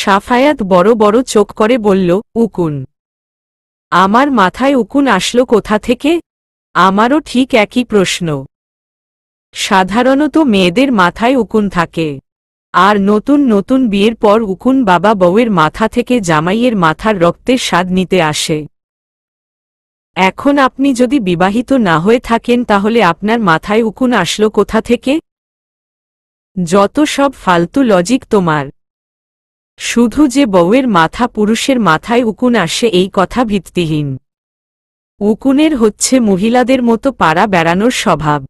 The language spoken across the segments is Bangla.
সাফায়াত বড় বড় চোখ করে বলল, উকুন। আমার মাথায় উকুন আসলো কোথা থেকে? আমারও ঠিক একই প্রশ্ন। সাধারণত মেয়েদের মাথায় উকুন থাকে, আর নতুন নতুন বিয়ের পর উকুন বাবা বউয়ের মাথা থেকে জামাইয়ের মাথার রক্তের স্বাদ নিতে আসে। এখন আপনি যদি বিবাহিত না হয়ে থাকেন তাহলে আপনার মাথায় উকুন আসলো কোথা থেকে? যত সব ফালতু লজিক তোমার। শুধু যে বউয়ের মাথা পুরুষের মাথায় উকুন আসে এই কথা ভিত্তিহীন। উকুনের হচ্ছে মহিলাদের মতো পাড়া বেড়ানোর স্বভাব।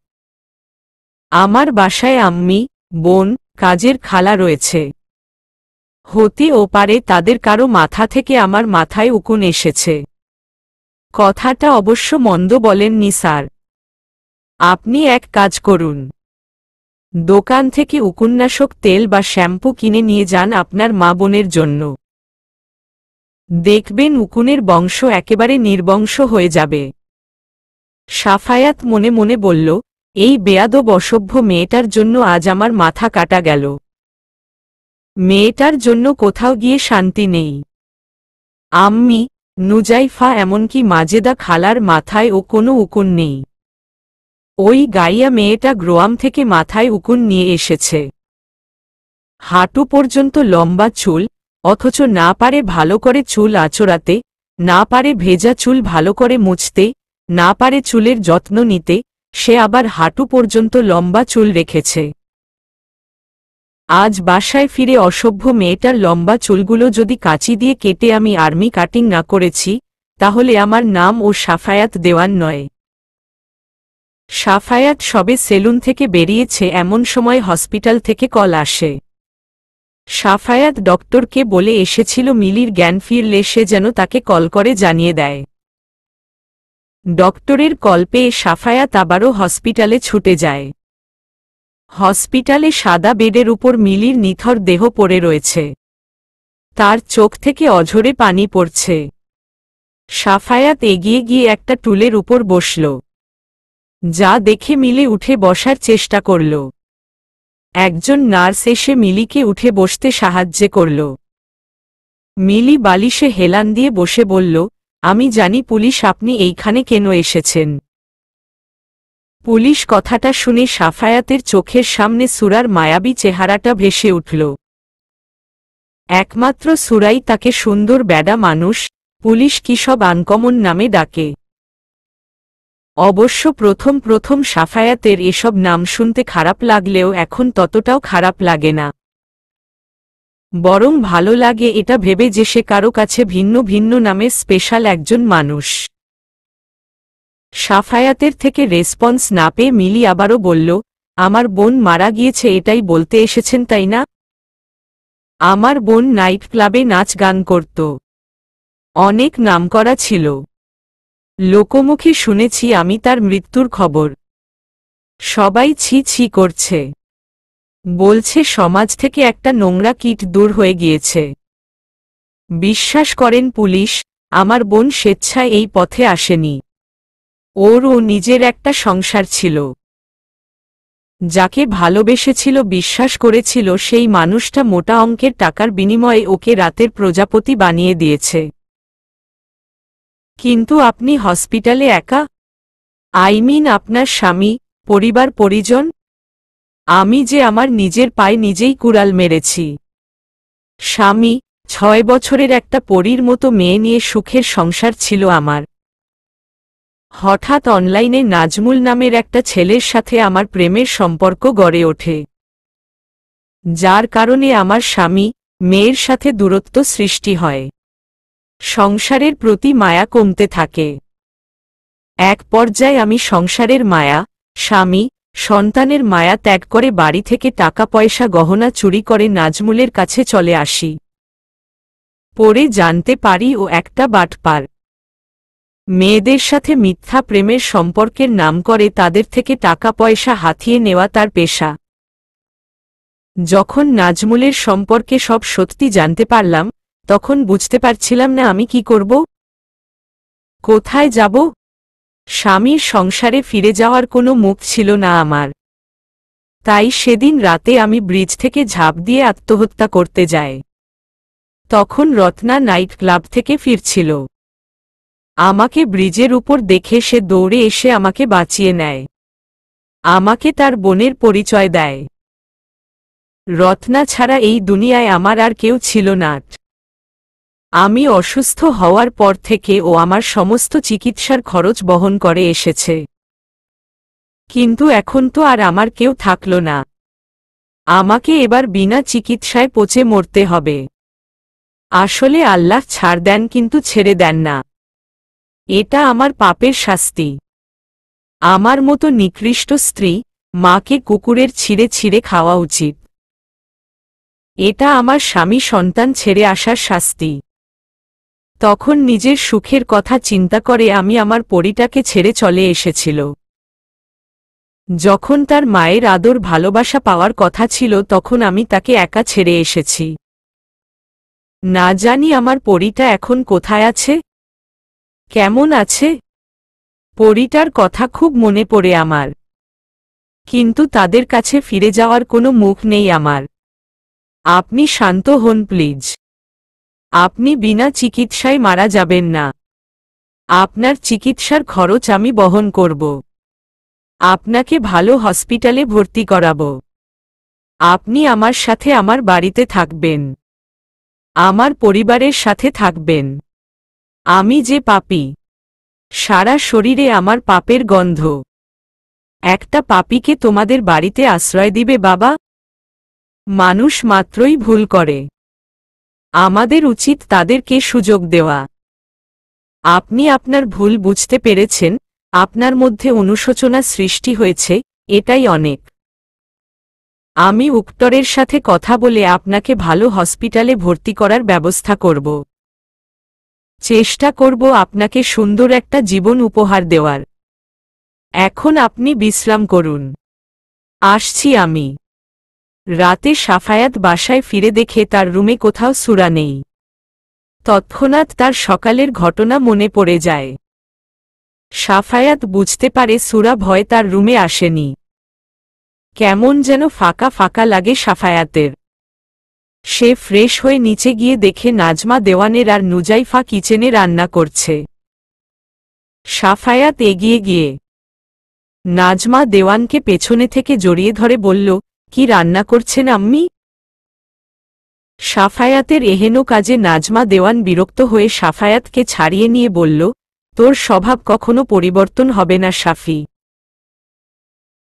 আমার বাসায় আম্মি, বোন, কাজের খালা রয়েছে। হতে ও পারে তাদের কারো মাথা থেকে আমার মাথায় উকুন এসেছে। কথাটা অবশ্য মন্দ বলেননি স্যার। আপনি এক কাজ করুন, দোকান থেকে উকুননাশক তেল বা শ্যাম্পু কিনে নিয়ে যান আপনার মা বোনের জন্য। দেখবেন উকুনের বংশ একেবারে নির্বংশ হয়ে যাবে। সাফায়াত মনে মনে বলল, এই বেয়াদব অসভ্য মেয়েটার জন্য আজ আমার মাথা কাটা গেল। মেয়েটার জন্য কোথাও গিয়ে শান্তি নেই। আম্মি, নুজাইফা এমনকি মাজেদা খালার মাথায় ও কোনো উকুন নেই। ওই গাইয়া মেয়েটা গ্রোয়াম থেকে মাথায় উকুন নিয়ে এসেছে। হাঁটু পর্যন্ত লম্বা চুল, অথচ না পারে ভালো করে চুল আঁচড়াতে, না পারে ভেজা চুল ভালো করে মুছতে, না পারে চুলের যত্ন নিতে, সে আবার হাঁটু পর্যন্ত লম্বা চুল রেখেছে। আজ বাসায় ফিরে অসভ্য মেয়েটার লম্বা চুলগুলো যদি কাঁচি দিয়ে কেটে আমি আর্মি কাটিং না করেছি, তাহলে আমার নাম ও সাফায়াত দেওয়ান নয়। সাফায়াত সবে সেলুন থেকে বেরিয়েছে এমন সময় হসপিটাল থেকে কল আসে। সাফায়াত ডক্টরকে বলে এসেছিল মিলির জ্ঞান ফিরলে সে যেন তাকে কল করে জানিয়ে দেয়। ডক্টরের কল পেয়ে সাফায়াত আবারও হসপিটালে ছুটে যায়। হসপিটালে সাদা বেডের উপর মিলির নিথর দেহ পড়ে রয়েছে। তার চোখ থেকে অঝরে পানি পড়ছে। সাফায়াত এগিয়ে গিয়ে একটা টুলের উপর বসল। যা দেখে মিলি উঠে বসার চেষ্টা করল। একজন নার্স এসে মিলিকে উঠে বসতে সাহায্য করল। মিলি বালিশে হেলান দিয়ে বসে বলল, আমি জানি পুলিশ, আপনি এইখানে কেন এসেছেন? পুলিশ কথাটা শুনে সাফায়াতের চোখের সামনে সুরার মায়াবী চেহারাটা ভেসে উঠল। একমাত্র সুরাই তাকে সুন্দর বেডা মানুষ, পুলিশ কি সব আনকমন নামে ডাকে। অবশ্য প্রথম প্রথম সাফায়াতের এসব নাম শুনতে খারাপ লাগলেও এখন ততটাও খারাপ লাগে না। বরং ভালো লাগে এটা ভেবে যে সে কারো কাছে ভিন্ন ভিন্ন নামের স্পেশাল একজন মানুষ। সাফায়াতের থেকে রেসপন্স না পেয়ে মিলি আবারও বলল, আমার বোন মারা গিয়েছে এটাই বলতে এসেছেন তাই না? আমার বোন নাইট ক্লাবে নাচ গান করত। অনেক নামকরা ছিল। লোকমুখে শুনেছি আমি তার মৃত্যুর খবর। সবাই ছি ছি করছে, বলছে সমাজ থেকে একটা নোংরা কীট দূর হয়ে গিয়েছে। বিশ্বাস করেন পুলিশ, আমার বোন স্বেচ্ছায় এই পথে আসেনি। ওরও নিজের একটা সংসার ছিল। যাকে ভালোবেসেছিল, বিশ্বাস করেছিল, সেই মানুষটা মোটা অঙ্কের টাকার বিনিময়ে ওকে রাতের প্রজাপতি বানিয়ে দিয়েছে। কিন্তু আপনি হসপিটালে একা? আপনার স্বামী, পরিবার পরিজন? আমি যে আমার নিজের পায়ে নিজেই কুড়াল মেরেছি। স্বামী, 6 বছরের একটা পরীর মতো মেয়ে নিয়ে সুখের সংসার ছিল আমার। হঠাৎ অনলাইনে নাজমুল নামের একটা ছেলের সাথে আমার প্রেমের সম্পর্ক গড়ে ওঠে, যার কারণে আমার স্বামী, মেয়ের সাথে দূরত্ব সৃষ্টি হয়। সংসারের প্রতি মায়া কমতে থাকে। এক পর্যায়ে আমি সংসারের মায়া, স্বামী, সন্তানের মায়া ত্যাগ করে বাড়ি থেকে টাকা পয়সা গহনা চুরি করে নাজমুলের কাছে চলে আসি। পরে জানতে পারি ও একটা বাটপার। মেয়েদের সাথে মিথ্যা প্রেমের সম্পর্কের নাম করে তাদের থেকে টাকা পয়সা হাতিয়ে নেওয়া তার পেশা। যখন নাজমুলের সম্পর্কে সব সত্যি জানতে পারলাম, তখন বুঝতে পারছিলাম না আমি কি করব, কোথায় যাব। স্বামীর সংসারে ফিরে যাওয়ার কোনো মুখ ছিল না আমার। তাই সেদিন রাতে আমি ব্রিজ থেকে ঝাঁপ দিয়ে আত্মহত্যা করতে যাই। তখন রত্না নাইট ক্লাব থেকে ফিরছিল। আমাকে ব্রিজের উপর দেখে সে দৌড়ে এসে আমাকে বাঁচিয়ে নেয়। আমাকে তার বোনের পরিচয় দেয়। রত্না ছাড়া এই দুনিয়ায় আমার আর কেউ ছিল না। আমি অসুস্থ হওয়ার পর থেকে ও আমার সমস্ত চিকিৎসার খরচ বহন করে এসেছে। কিন্তু এখন তো আর আমার কেউ থাকল না। আমাকে এবার বিনা চিকিৎসায় পচে মরতে হবে। আসলে আল্লাহ ছাড় দেন কিন্তু ছেড়ে দেন না। এটা আমার পাপের শাস্তি। আমার মতো নিকৃষ্ট স্ত্রী, মাকে কুকুরের ছিঁড়ে ছিঁড়ে খাওয়া উচিত। এটা আমার স্বামী সন্তান ছেড়ে আসার শাস্তি। তখন নিজের সুখের কথা চিন্তা করে আমি আমার পরীটাকে ছেড়ে চলে এসেছিল। যখন তার মায়ের আদর ভালোবাসা পাওয়ার কথা ছিল তখন আমি তাকে একা ছেড়ে এসেছি। না জানি আমার পরীটা এখন কোথায় আছে, কেমন আছে। পরীটার কথা খুব মনে পড়ে আমার, কিন্তু তাদের কাছে ফিরে যাওয়ার কোনো মুখ নেই আমার। আপনি শান্ত হন প্লিজ। আপনি বিনা চিকিৎসায় মারা যাবেন না। আপনার চিকিৎসার খরচ আমি বহন করব। আপনাকে ভালো হসপিটালে ভর্তি করাব। আপনি আমার সাথে আমার বাড়িতে থাকবেন, আমার পরিবারের সাথে থাকবেন। আমি যে পাপী, সারা শরীরে আমার পাপের গন্ধ। একটা পাপীকে তোমাদের বাড়িতে আশ্রয় দিবে বাবা? মানুষ মাত্রই ভুল করে, আমাদের উচিত তাদেরকে সুযোগ দেওয়া। আপনি আপনার ভুল বুঝতে পেরেছেন, আপনার মধ্যে অনুশোচনা সৃষ্টি হয়েছে, এটাই অনেক। আমি উক্টরের সাথে কথা বলে আপনাকে ভালো হসপিটালে ভর্তি করার ব্যবস্থা করব। চেষ্টা করব আপনাকে সুন্দর একটা জীবন উপহার দেওয়ার। এখন আপনি বিশ্রাম করুন, আসছি আমি। রাতে সাফায়াত বাসায় ফিরে দেখে তার রুমে কোথাও সূরা নেই। তৎক্ষণাৎ তার সকালের ঘটনা মনে পড়ে যায়। সাফায়াত বুঝতে পারে সূরা ভয় তার রুমে আসেনি। কেমন যেন ফাঁকা ফাঁকা লাগে সাফায়াতের। সে ফ্রেশ হয়ে নিচে গিয়ে দেখে নাজমা দেওয়ানের আর নুজাইফা কিচেনে রান্না করছে। সাফায়াত এগিয়ে গিয়ে নাজমা দেওয়ানকে পেছনে থেকে জড়িয়ে ধরে বলল, কি রান্না করছেন আম্মি? সাফায়াতের এহেন কাজে নাজমা দেওয়ান বিরক্ত হয়ে সাফায়াতকে ছাড়িয়ে নিয়ে বলল, তোর স্বভাব কখনো পরিবর্তন হবে না সাফি।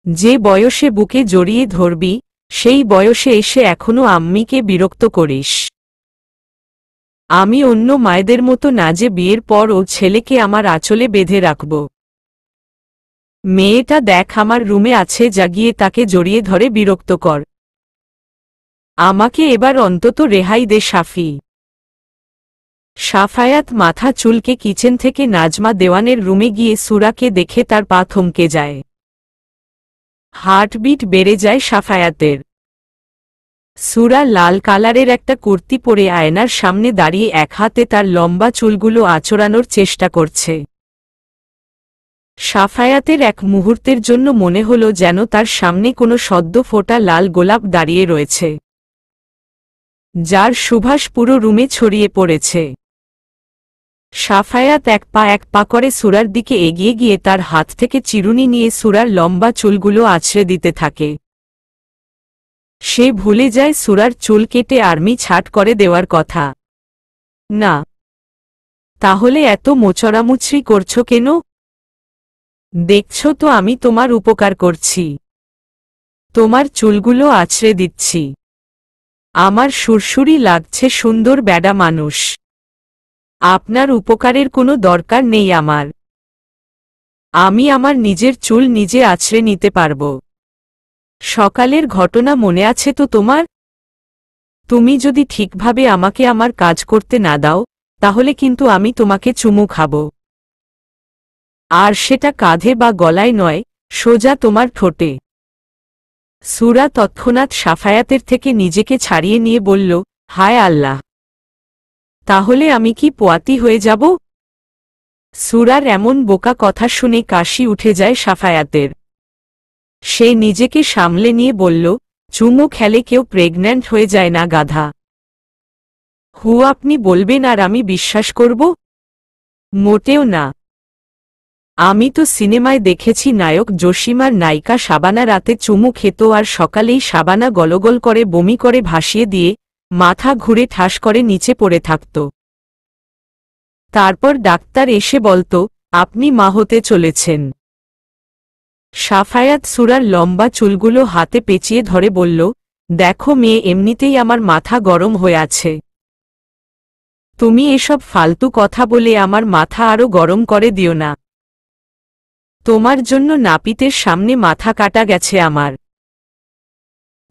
যে বয়সে বুকে জড়িয়ে ধরবি, সেই বয়সে এসে এখনো আম্মিকে বিরক্ত করিস। আমি অন্য মায়েদের মতো না যে বিয়ের পর ও ছেলেকে আমার আঁচলে বেঁধে রাখব। মেয়েটা দেখ আমার রুমে আছে, জাগিয়ে তাকে জড়িয়ে ধরে বিরক্ত কর। আমাকে এবার অন্তত রেহাই দে সাফি। সাফায়াত মাথা চুলকে কিচেন থেকে নাজমা দেওয়ানের রুমে গিয়ে সূরাকে দেখে তার পা থমকে যায়। হার্টবিট বেড়ে যায় সাফায়াতের। সূরা লাল কালারের একটা কুর্তি পরে আয়নার সামনে দাঁড়িয়ে এক হাতে তার লম্বা চুলগুলো আঁচড়ানোর চেষ্টা করছে। সাফায়াতের এক মুহূর্তের জন্য মনে হল যেন তার সামনে কোনো সদ্য ফোটা লাল গোলাপ দাঁড়িয়ে রয়েছে, যার সুবাস পুরো রুমে ছড়িয়ে পড়েছে। সাফায়াত এক পা করে সূরার দিকে এগিয়ে গিয়ে তার হাত থেকে চিরুনি নিয়ে সূরার লম্বা চুলগুলো আছড়ে দিতে থাকে। সে ভুলে যায় সূরার চুল কেটে আর্মি ছাট করে দেওয়ার কথা। না, তাহলে এত মোচড়ামুচড়ি করছো কেন? দেখছ তো আমি তোমার উপকার করছি, তোমার চুলগুলো আছড়ে দিচ্ছি। আমার সুরসুরি লাগছে সুন্দর বেডা মানুষ। আপনার উপকারের কোনো দরকার নেই আমার। আমি আমার নিজের চুল নিজে আছড়ে নিতে পারব। সকালের ঘটনা মনে আছে তো তোমার? তুমি যদি ঠিকভাবে আমাকে আমার কাজ করতে না দাও, তাহলে কিন্তু আমি তোমাকে চুমু খাব। আর সেটা কাঁধে বা গলায় নয়, সোজা তোমার ঠোঁটে। সূরা তৎক্ষণাৎ সাফায়াতের থেকে নিজেকে ছাড়িয়ে নিয়ে বলল, হায় আল্লাহ, তাহলে আমি কি পোয়াতি হয়ে যাব? সূরার এমন বোকা কথা শুনে কাশি উঠে যায় সাফায়াতের। সে নিজেকে সামলে নিয়ে বলল, চুমু খেলে কেউ প্রেগন্যান্ট হয়ে যায় না গাধা। আপনি বলবেন আর আমি বিশ্বাস করব? মোটেও না। আমি তো সিনেমায় দেখেছি নায়ক জসিম আর নায়িকা শাবানা রাতে চুমু খেত আর সকালেই শাবানা গলগল করে বমি করে ভাসিয়ে দিয়ে মাথা ঘুরে ঠাস করে নিচে পড়ে থাকত। তারপর ডাক্তার এসে বলতো, আপনি মা হতে চলেছেন। সাফায়াত সুরার লম্বা চুলগুলো হাতে পেঁচিয়ে ধরে বলল, দেখো মেয়ে, এমনিতেই আমার মাথা গরম হয়ে আছে। তুমি এসব ফালতু কথা বলে আমার মাথা আরো গরম করে দিও না। তোমার জন্য নাপিতের সামনে মাথা কাটা গেছে আমার।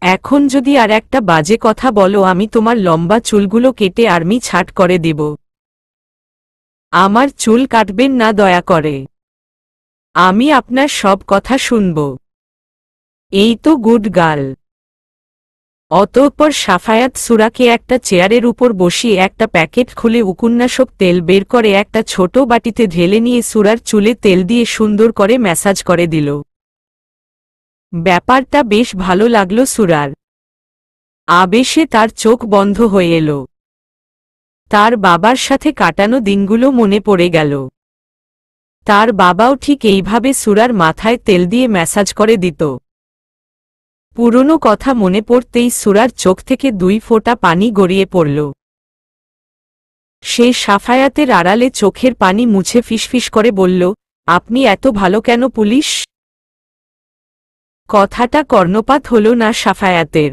এখন যদি আর একটা বাজে কথা বলো আমি তোমার লম্বা চুলগুলো কেটে আর্মি ছাঁট করে দিব। আমার চুল কাটবেন না দয়া করে। আমি আপনার সব কথা শুনব। এই তো গুড গার্ল। অতঃপর সাফায়াত সুরাকে একটা চেয়ারের উপর বসিয়ে একটা প্যাকেট খুলে উকুন্নাশক তেল বের করে একটা ছোট বাটিতে ঢেলে নিয়ে সুরার চুলে তেল দিয়ে সুন্দর করে ম্যাসাজ করে দিল। ব্যাপারটা বেশ ভালো লাগলো সুরার। আবেশে তার চোখ বন্ধ হয়ে এলো। তার বাবার সাথে কাটানো দিনগুলো মনে পড়ে গেল। তার বাবাও ঠিক এইভাবে সুরার মাথায় তেল দিয়ে ম্যাসাজ করে দিত। পুরনো কথা মনে পড়তেই সুরার চোখ থেকে 2 ফোঁটা পানি গড়িয়ে পড়ল। সে সাফায়াতের আড়ালে চোখের পানি মুছে ফিসফিস করে বলল, আপনি এত ভালো কেন পুলিশ? কথাটা কর্ণপাত হল না সাফায়াতের।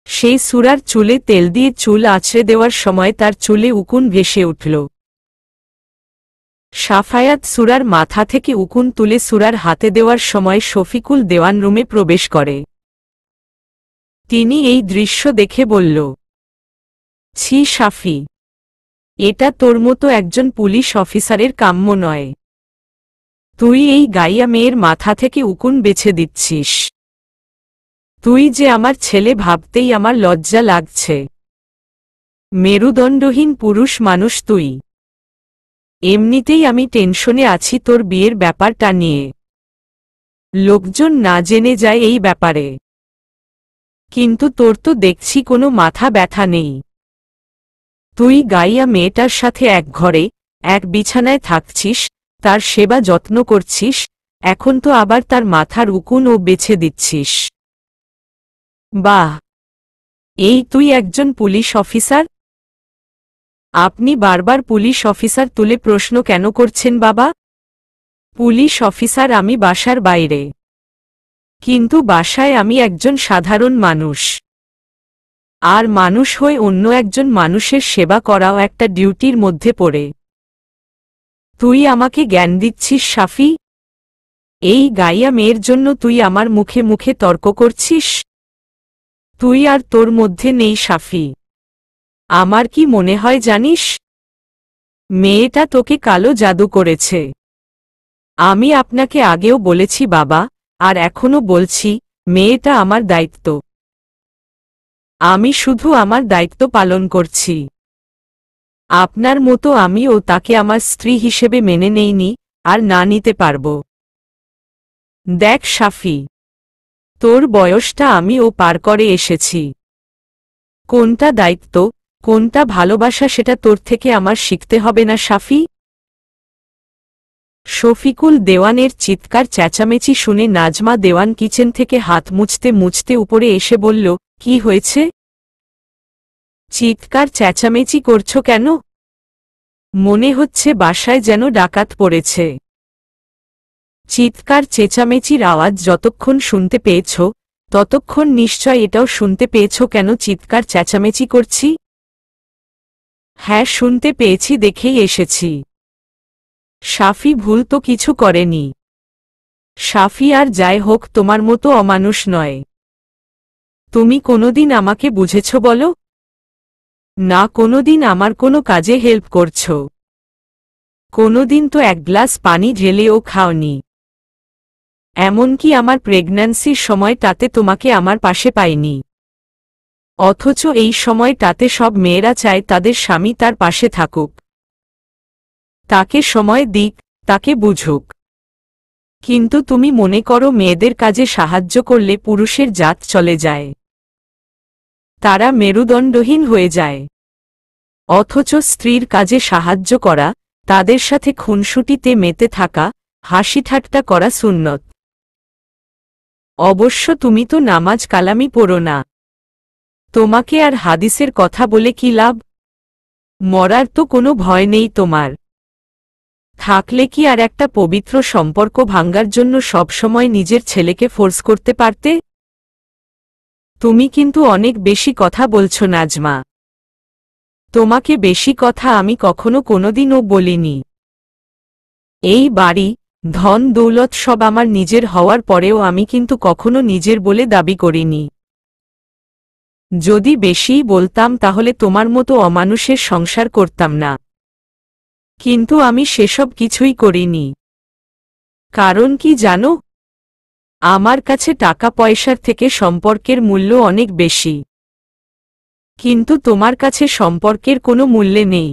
সেই সুরার চুলে তেল দিয়ে চুল আঁচড়ে দেওয়ার সময় তার চুলে উকুন ভেসে উঠল। সাফায়াত সুরার মাথা থেকে উকুন তুলে সুরার হাতে দেওয়ার সময় শফিকুল দেওয়ান রুমে প্রবেশ করে। তিনি এই দৃশ্য দেখে বলল, ছি সাফি, এটা তোর মতো একজন পুলিশ অফিসারের কাম্য নয়। তুই এই গাইয়া মেয়ের মাথা থেকে উকুন বেছে দিচ্ছিস। তুই যে আমার ছেলে ভাবতেই আমার লজ্জা লাগছে। মেরুদণ্ডহীন পুরুষ মানুষ তুই। এমনিতেই আমি টেনশনে আছি তোর বিয়ের ব্যাপারটা নিয়ে। লোকজন না জেনে যায় এই ব্যাপারে। কিন্তু তোর তো দেখছি কোনো মাথা ব্যথা নেই। তুই গাইয়া মেয়েটার সাথে এক ঘরে এক বিছানায় থাকছিস, তার সেবা যত্ন করছিস, এখন তো আবার তার মাথার উকুন ও বেছে দিচ্ছিস। বাহ, এই তুই একজন পুলিশ অফিসার? আপনি বারবার পুলিশ অফিসার তুলে প্রশ্ন কেন করছেন বাবা? পুলিশ অফিসার আমি বাসার বাইরে, কিন্তু বাসায় আমি একজন সাধারণ মানুষ। আর মানুষ হয়ে অন্য একজন মানুষের সেবা করাও একটা ডিউটির মধ্যে পড়ে। তুই আমাকে জ্ঞান দিচ্ছিস সাফি? এই গাইয়া মেয়ের জন্য তুই আমার মুখে মুখে তর্ক করছিস? তুই আর তোর মধ্যে নেই সাফি। আমার কি মনে হয় জানিস? মেয়েটা তোকে কালো জাদু করেছে। আমি আপনাকে আগেও বলেছি বাবা, আর এখনো বলছি, মেয়েটা আমার দায়িত্ব। আমি শুধু আমার দায়িত্ব পালন করছি। আপনার মতো আমিও তাকে আমার স্ত্রী হিসেবে মেনে নেইনি, আর না নিতে পারব। দেখ সাফি, তোর বয়সটা আমিও পার করে এসেছি। কোনটা দায়িত্ব, কোনটা ভালোবাসা সেটা তোর থেকে আমার শিখতে হবে না সাফি? শফিকুল দেওয়ানের চিৎকার চেঁচামেচি শুনে নাজমা দেওয়ান কিচেন থেকে হাত মুছতে মুছতে উপরে এসে বলল, কি হয়েছে? চিৎকার চেঁচামেচি করছো কেন? মনে হচ্ছে বাসায় যেন ডাকাত পড়েছে। চিৎকার চেঁচামেচির আওয়াজ যতক্ষণ শুনতে পেয়েছ, ততক্ষণ নিশ্চয় এটাও শুনতে পেয়েছ কেন চিৎকার চেঁচামেচি করছি? হ্যাঁ, শুনতে পেয়েছি দেখেই এসেছি। সাফি ভুল তো কিছু করেনি। সাফি আর যাই হোক তোমার মতো অমানুষ নয়। তুমি কোনোদিন আমাকে বুঝেছ বলো? না কোনোদিন আমার কোনো কাজে হেল্প করছো। কোনোদিন তো এক গ্লাস পানি ঢেলেও খাওনি। এমনকি আমার প্রেগন্যান্সির সময়টাতে তোমাকে আমার পাশে পাইনি। অথচ এই সময়টাতে সব মেয়েরা চায় তাদের স্বামী তার পাশে থাকুক, তাকে সময় দিক, তাকে বুঝুক। কিন্তু তুমি মনে করো মেয়েদের কাজে সাহায্য করলে পুরুষের জাত চলে যায়, তারা মেরুদণ্ডহীন হয়ে যায়। অথচ স্ত্রীর কাজে সাহায্য করা, তাদের সাথে খুনসুটিতে মেতে থাকা, হাসি ঠাট্টা করা সুন্নত। অবশ্য তুমি তো নামাজ কালামি পড়ো না। তোমাকে আর হাদিসের কথা বলে কি লাভ? মরার তো কোনো ভয় নেই তোমার। থাকলে কি আর একটা পবিত্র সম্পর্ক ভাঙ্গার জন্য সবসময় নিজের ছেলেকে ফোর্স করতে পারতে? তুমি কিন্তু অনেক বেশি কথা বলছো নাজমা। তোমাকে বেশি কথা আমি কখনো কোনোদিনও বলিনি। এই বাড়ি, ধন দৌলত সব আমার নিজের হওয়ার পরেও আমি কিন্তু কখনো নিজের বলে দাবি করিনি। যদি বেশিই বলতাম তাহলে তোমার মতো অমানুষের সংসার করতাম না। কিন্তু আমি সেসব কিছুই করিনি। কারণ কি জানো? আমার কাছে টাকা পয়সার থেকে সম্পর্কের মূল্য অনেক বেশি। কিন্তু তোমার কাছে সম্পর্কের কোনো মূল্য নেই।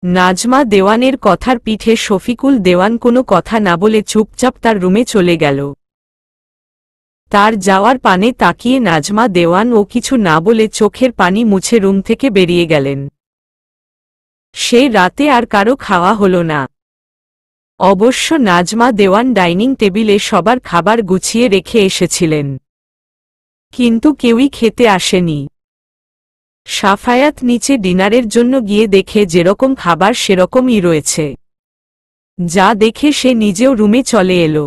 নাজমা দেওয়ানের কথার পিঠে শফিকুল দেওয়ান কোনো কথা না বলে চুপচাপ তার রুমে চলে গেল। তার যাওয়ার পানে তাকিয়ে নাজমা দেওয়ান ও কিছু না বলে চোখের পানি মুছে রুম থেকে বেরিয়ে গেলেন। সেই রাতে আর কারো খাওয়া হলো না। অবশ্য নাজমা দেওয়ান ডাইনিং টেবিলে সবার খাবার গুছিয়ে রেখে এসেছিলেন, কিন্তু কেউই খেতে আসেনি। সাফায়াত নিচে ডিনারের জন্য গিয়ে দেখে যেরকম খাবার সেরকমই রয়েছে, যা দেখে সে নিজেও রুমে চলে এলো।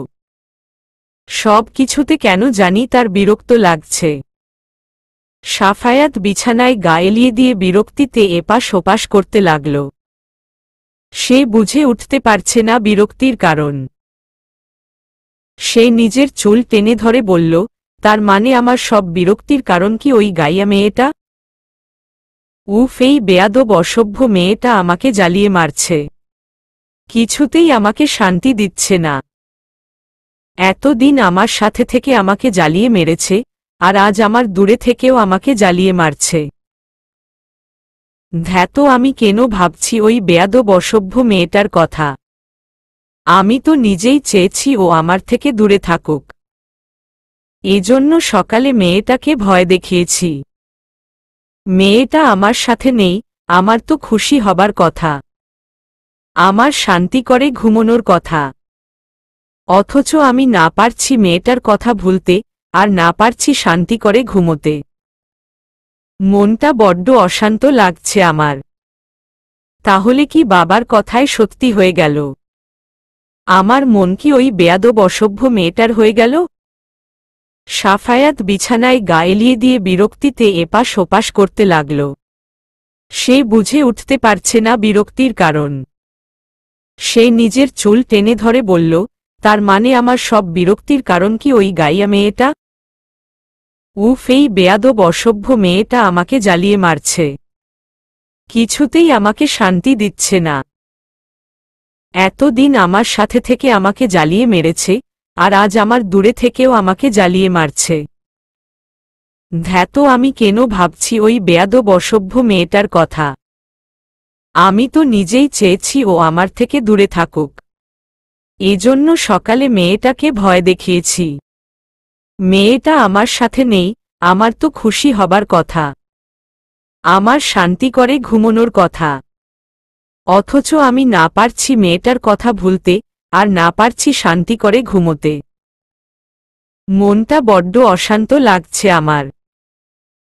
সব কিছুতে কেন জানি তার বিরক্ত লাগছে। সাফায়াত বিছানায় গা এলিয়ে দিয়ে বিরক্তিতে এপাশ ওপাশ করতে লাগল। সে বুঝে উঠতে পারছে না বিরক্তির কারণ। সে নিজের চুল টেনে ধরে বলল, তার মানে আমার সব বিরক্তির কারণ কি ওই গাইয়া মেয়েটা? উফ, এই বেয়াদব অসভ্য মেয়েটা আমাকে জ্বালিয়ে মারছে। কিছুতেই আমাকে শান্তি দিচ্ছে না। এতদিন আমার সাথে থেকে আমাকে জ্বালিয়ে মেরেছে, আর আজ আমার দূরে থেকেও আমাকে জ্বালিয়ে মারছে। ধ্যাত, আমি কেন ভাবছি ওই বেয়াদব অসভ্য মেয়েটার কথা? আমি তো নিজেই চেয়েছি ও আমার থেকে দূরে থাকুক। এজন্য সকালে মেয়েটাকে ভয় দেখিয়েছি। মেয়েটা আমার সাথে নেই, আমার তো খুশি হবার কথা। আমার শান্তি করে ঘুমোনোর কথা। অথচ আমি না পারছি মেয়েটার কথা ভুলতে, আর না পারছি শান্তি করে ঘুমোতে। মনটা বড্ড অশান্ত লাগছে আমার। তাহলে কি বাবার কথায় সত্যি হয়ে গেল? আমার মন কি ওই বেয়াদব অসভ্য মেয়েটার হয়ে গেল? সাফায়াত বিছানায় গা এলিয়ে দিয়ে বিরক্তিতে এপাশ ওপাশ করতে লাগল। সে বুঝে উঠতে পারছে না বিরক্তির কারণ। সে নিজের চুল টেনে ধরে বলল, তার মানে আমার সব বিরক্তির কারণ কি ওই গাইয়া মেয়েটা? উফ, এই বেয়াদব অসভ্য মেয়েটা আমাকে জ্বালিয়ে মারছে। কিছুতেই আমাকে শান্তি দিচ্ছে না। এতদিন আমার সাথে থেকে আমাকে জ্বালিয়ে মেরেছে, আর আজ আমার দূরে থেকেও আমাকে জ্বালিয়ে মারছে। ধ্যাত, আমি কেন ভাবছি ওই বেয়াদব অসভ্য মেয়েটার কথা? আমি তো নিজেই চেয়েছি ও আমার থেকে দূরে থাকুক। এজন্য সকালে মেয়েটাকে ভয় দেখিয়েছি। মেয়েটা আমার সাথে নেই, আমার তো খুশি হবার কথা। আমার শান্তি করে ঘুমোনোর কথা। অথচ আমি না পারছি মেয়েটার কথা ভুলতে, আর না পারছি শান্তি করে ঘুমোতে। মনটা বড্ড অশান্ত লাগছে আমার।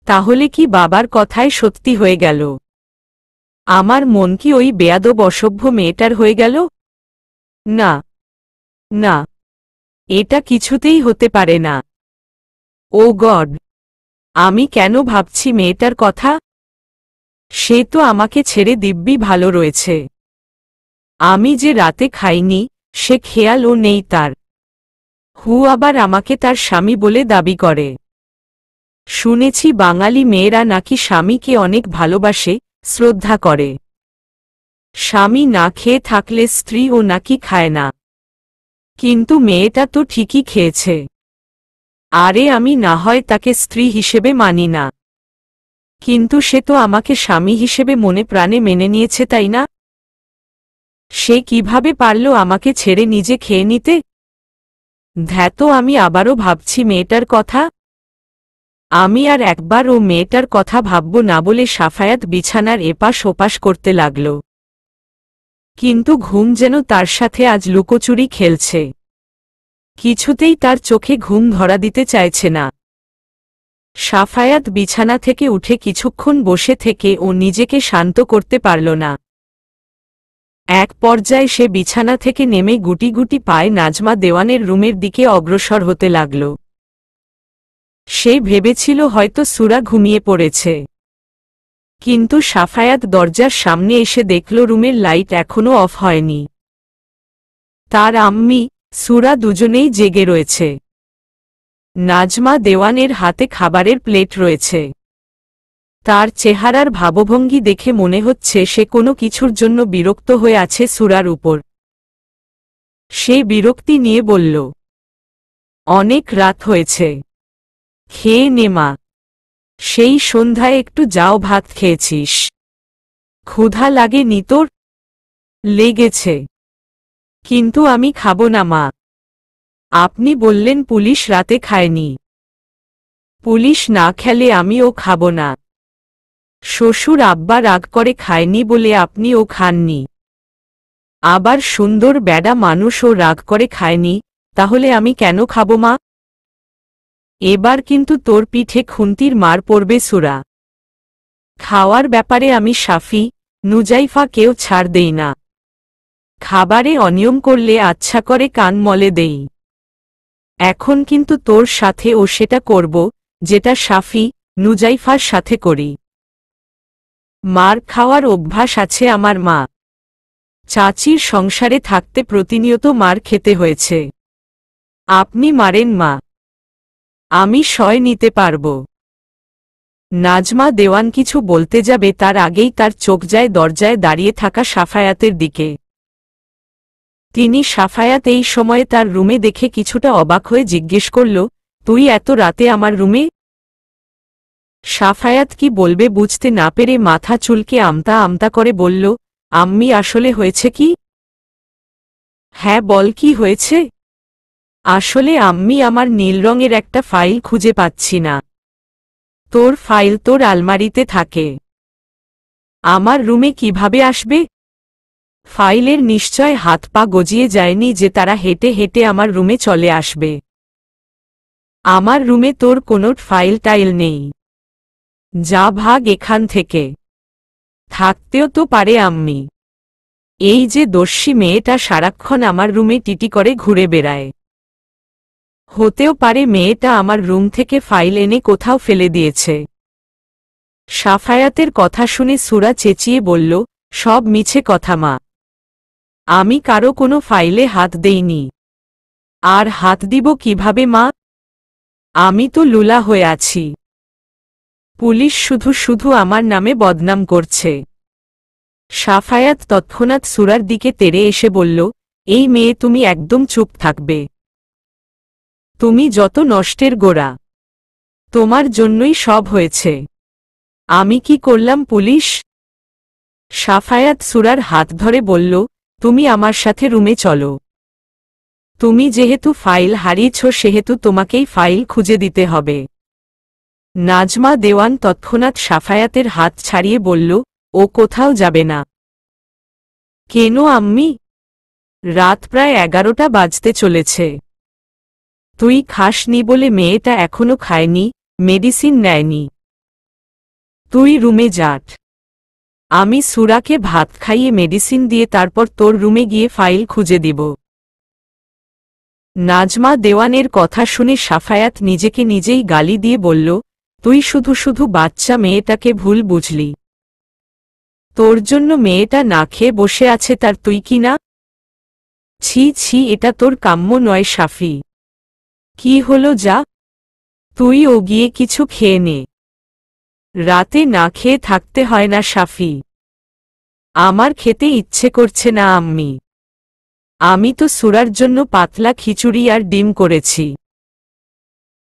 তাহলে কি বাবার কথায় সত্যি হয়ে গেল? আমার মন কি ওই বেয়াদব অসভ্য মেয়েটার হয়ে গেল? না, না, এটা কিছুতেই হতে পারে না। ও গড, আমি কেন ভাবছি মেয়েটার কথা? সে তো আমাকে ছেড়ে দিব্যি ভালো রয়েছে। আমি যে রাতে খাইনি, সে খেয়ালও নেই তার। আবার আমাকে তার স্বামী বলে দাবি করে। শুনেছি বাঙালি মেয়েরা নাকি স্বামীকে অনেক ভালোবাসে, শ্রদ্ধা করে। স্বামী না খেয়ে থাকলে স্ত্রীও নাকি খায় না। কিন্তু মেয়েটা তো ঠিকই খেয়েছে। আরে, আমি না হয় তাকে স্ত্রী হিসেবে মানি না, কিন্তু সে তো আমাকে স্বামী হিসেবে মনে প্রাণে মেনে নিয়েছে, তাই না? সে কিভাবে পারল আমাকে ছেড়ে নিজে খেয়ে নিতে? ধ্যাত, আমি আবারও ভাবছি মেয়েটার কথা। আমি আর একবার ও মেয়েটার কথা ভাবব না বলে সাফায়াত বিছানার এপাশ ওপাশ করতে লাগল। কিন্তু ঘুম যেন তার সাথে আজ লুকোচুরি খেলছে। কিছুতেই তার চোখে ঘুম ধরা দিতে চাইছে না। সাফায়াত বিছানা থেকে উঠে কিছুক্ষণ বসে থেকে ও নিজেকে শান্ত করতে পারল না। এক পর্যায়ে সে বিছানা থেকে নেমে গুটি গুটি পায়ে নাজমা দেওয়ানের রুমের দিকে অগ্রসর হতে লাগল। সে ভেবেছিল হয়তো সুরা ঘুমিয়ে পড়েছে, কিন্তু সাফায়াত দরজার সামনে এসে দেখল রুমের লাইট এখনও অফ হয়নি। তার আম্মি, সুরা দুজনেই জেগে রয়েছে। নাজমা দেওয়ানের হাতে খাবারের প্লেট রয়েছে। তার চেহারার ভাবভঙ্গি দেখে মনে হচ্ছে সে কোনো কিছুর জন্য বিরক্ত হয়ে আছে সুরার উপর। সে বিরক্তি নিয়ে বলল, অনেক রাত হয়েছে, খেয়ে নে মা। সেই সন্ধ্যায় একটু যাও ভাত খেয়েছিস, ক্ষুধা লাগেনি তোর? লেগেছে, কিন্তু আমি খাবো না মা। আপনি বললেন পুলিশ রাতে খায়নি। পুলিশ না খেলে আমিও খাবো না। শ্বশুর আব্বা রাগ করে খায়নি বলে আপনিও খাননি। আবার সুন্দর বেডা মানুষও রাগ করে খায়নি, তাহলে আমি কেন খাবো মা? এবার কিন্তু তোর পিঠে খুন্তির মার পড়বে সুরা। খাওয়ার ব্যাপারে আমি শাফি, নুজাইফা কেউ ছাড় দেই না। খাবারে অনিয়ম করলে আচ্ছা করে কান মলে দেই। এখন কিন্তু তোর সাথে ও সেটা করব যেটা শাফি, নুজাইফার সাথে করি। মার খাওয়ার অভ্যাস আছে আমার মা। চাচির সংসারে থাকতে প্রতিনিয়ত মার খেতে হয়েছে। আপনি মারেন মা, আমি সয় নিতে পারব। নাজমা দেওয়ান কিছু বলতে যাবে তার আগেই তার চোখ যায় দরজায় দাঁড়িয়ে থাকা সাফায়াতের দিকে। তিনি সাফায়াত এই সময়ে তার রুমে দেখে কিছুটা অবাক হয়ে জিজ্ঞেস করল, তুই এত রাতে আমার রুমে? সাফায়াত কি বলবে বুঝতে না পেরে মাথা চুলকে আমতা আমতা করে বলল, আম্মি আসলে হয়েছে কি? হ্যাঁ বল কি হয়েছে? আসলে আম্মি আমার নীল রঙের একটা ফাইল খুঁজে পাচ্ছি না। তোর ফাইল তোর আলমারিতে থাকে, আমার রুমে কিভাবে আসবে? ফাইলের নিশ্চয় হাত পা গজিয়ে যায়নি যে তারা হেঁটে হেঁটে আমার রুমে চলে আসবে। আমার রুমে তোর কোনো ফাইল টাইল নেই, যা ভাগ এখান থেকে। থাকতেও তো পারে আম্মি। এই যে দস্যি মেয়েটা সারাক্ষণ আমার রুমে টিটি করে ঘুরে বেড়ায়। হতেও পারে মেয়েটা আমার রুম থেকে ফাইল এনে কোথাও ফেলে দিয়েছে। সাফায়াতের কথা শুনে সুরা চেঁচিয়ে বলল, সব মিছে কথা মা। আমি কারো কোনো ফাইলে হাত দেইনি। আর হাত দিব কিভাবে মা? আমি তো লুলা হয়ে আছি। পুলিশ শুধু শুধু আমার নামে বদনাম করছে। সাফায়াত তৎক্ষণাৎ সুরার দিকে তেড়ে এসে বলল, এই মেয়ে তুমি একদম চুপ থাকবে। তুমি যত নষ্টের গোড়া, তোমার জন্যই সব হয়েছে। আমি কি করলাম পুলিশ? সাফায়াত সুরার হাত ধরে বলল, তুমি আমার সাথে রুমে চলো। তুমি যেহেতু ফাইল হারিয়েছ সেহেতু তোমাকেই ফাইল খুঁজে দিতে হবে। নাজমা দেওয়ান তৎক্ষণাৎ সাফায়াতের হাত ছাড়িয়ে বলল, ও কোথাও যাবে না। কেন আম্মি? রাত প্রায় 11টা বাজতে চলেছে। তুই খাসনি বলে মেয়েটা এখনো খায়নি, মেডিসিন নেয়নি। তুই রুমে যাট। আমি সুরাকে ভাত খাইয়ে মেডিসিন দিয়ে তারপর তোর রুমে গিয়ে ফাইল খুঁজে দিব। নাজমা দেওয়ানের কথা শুনে সাফায়াত নিজেকে নিজেই গালি দিয়ে বলল, তুই শুধু শুধু বাচ্চা মেয়েটাকে ভুল বুঝলি। তোর জন্য মেয়েটা না খেয়ে বসে আছে তার তুই কি না? ছি ছি, এটা তোর কাম্য নয় শাফি। কি হলো যা, তুই ও গিয়ে কিছু খেয়ে নে। রাতে না খেয়ে থাকতে হয় না শাফি। আমার খেতে ইচ্ছে করছে না আম্মি। আমি তো সুরার জন্য পাতলা খিচুড়ি আর ডিম করেছি।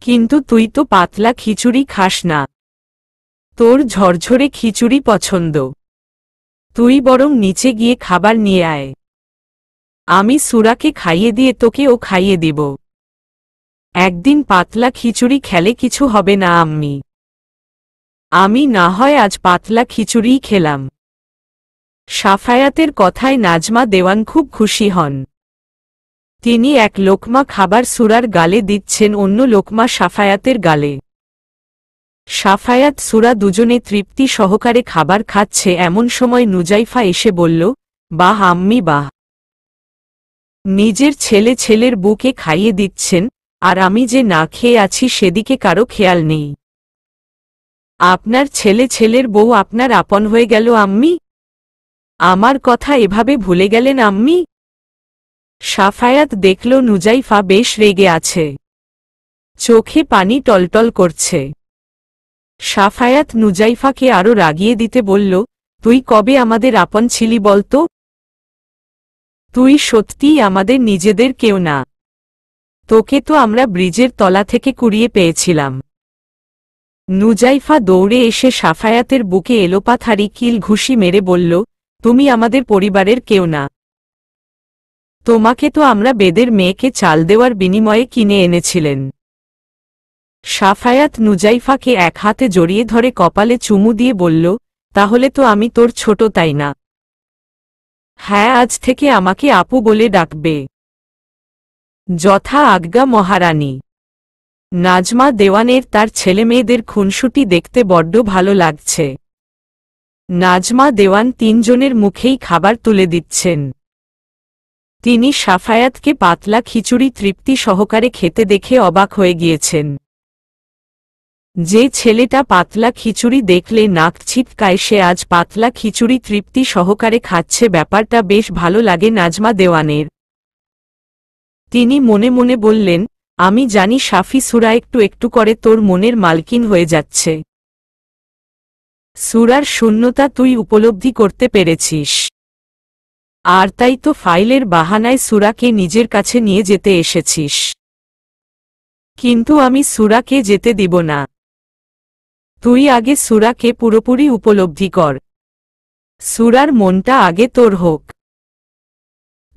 কিন্তু তুই তো পাতলা খিচুড়ি খাস না, তোর ঝরঝরে খিচুড়ি পছন্দ। তুই বরং নিচে গিয়ে খাবার নিয়ে আয়। আমি সুরাকে খাইয়ে দিয়ে তোকেও খাইয়ে দিব। একদিন পাতলা খিচুড়ি খেলে কিছু হবে না আম্মি। আমি না হয় আজ পাতলা খিচুড়িই খেলাম। সাফায়াতের কথায় নাজমা দেওয়ান খুব খুশি হন। তিনি এক লোকমা খাবার সুরার গালে দিচ্ছেন, অন্য লোকমা সাফায়াতের গালে। সাফায়াত সুরা দুজনে তৃপ্তি সহকারে খাবার খাচ্ছে, এমন সময় নুজাইফা এসে বলল, বাহ আম্মি বাহ, নিজের ছেলের বুকে খাইয়ে দিচ্ছেন, আর আমি যে না খেয়ে আছি সেদিকে কারো খেয়াল নেই। আপনার ছেলের বউ আপনার আপন হয়ে গেল আম্মি? আমার কথা এভাবে ভুলে গেলেন আম্মি? সাফায়াত দেখল নুজাইফা বেশ রেগে আছে, চোখে পানি টলটল করছে। সাফায়াত নুজাইফাকে আরো রাগিয়ে দিতে বলল, তুই কবে আমাদের আপন ছিলি বলতো? তুই সত্যিই আমাদের নিজেদের কেউ না। তোকে তো আমরা ব্রিজের তলা থেকে কুড়িয়ে পেয়েছিলাম। নুজাইফা দৌড়ে এসে সাফায়াতের বুকে এলোপাথারি কিল ঘুষি মেরে বলল, তুমি আমাদের পরিবারের কেউ না। তোমাকে তো আমরা বেদের মেয়েকে চাল দেওয়ার বিনিময়ে কিনে এনেছিলেন। সাফায়াত নুজাইফাকে এক হাতে জড়িয়ে ধরে কপালে চুমু দিয়ে বলল, তাহলে তো আমি তোর ছোট, তাই না? হ্যাঁ, আজ থেকে আমাকে আপু বলে ডাকবে। যথা আজ্ঞা মহারানী। নাজমা দেওয়ানের তার ছেলেমেয়েদের খুনসুটি দেখতে বড্ড ভালো লাগছে। নাজমা দেওয়ান তিনজনের মুখেই খাবার তুলে দিচ্ছেন। তিনি সাফায়াতকে পাতলা খিচুড়ি তৃপ্তি সহকারে খেতে দেখে অবাক হয়ে গিয়েছেন। যে ছেলেটা পাতলা খিচুড়ি দেখলে নাক ছিটকায়, সে আজ পাতলা খিচুড়ি তৃপ্তি সহকারে খাচ্ছে, ব্যাপারটা বেশ ভালো লাগে নাজমা দেওয়ানের। তিনি মনে মনে বললেন, আমি জানি সাফি সুরা একটু একটু করে তোর মনের মালকিন হয়ে যাচ্ছে। সুরার শূন্যতা তুই উপলব্ধি করতে পেরেছিস, আর তাই তো ফাইলের বাহানায় সুরাকে নিজের কাছে নিয়ে যেতে এসেছিস। কিন্তু আমি সুরাকে যেতে দিব না। তুই আগে সুরাকে পুরোপুরি উপলব্ধি কর। সুরার মনটা আগে তোর হোক।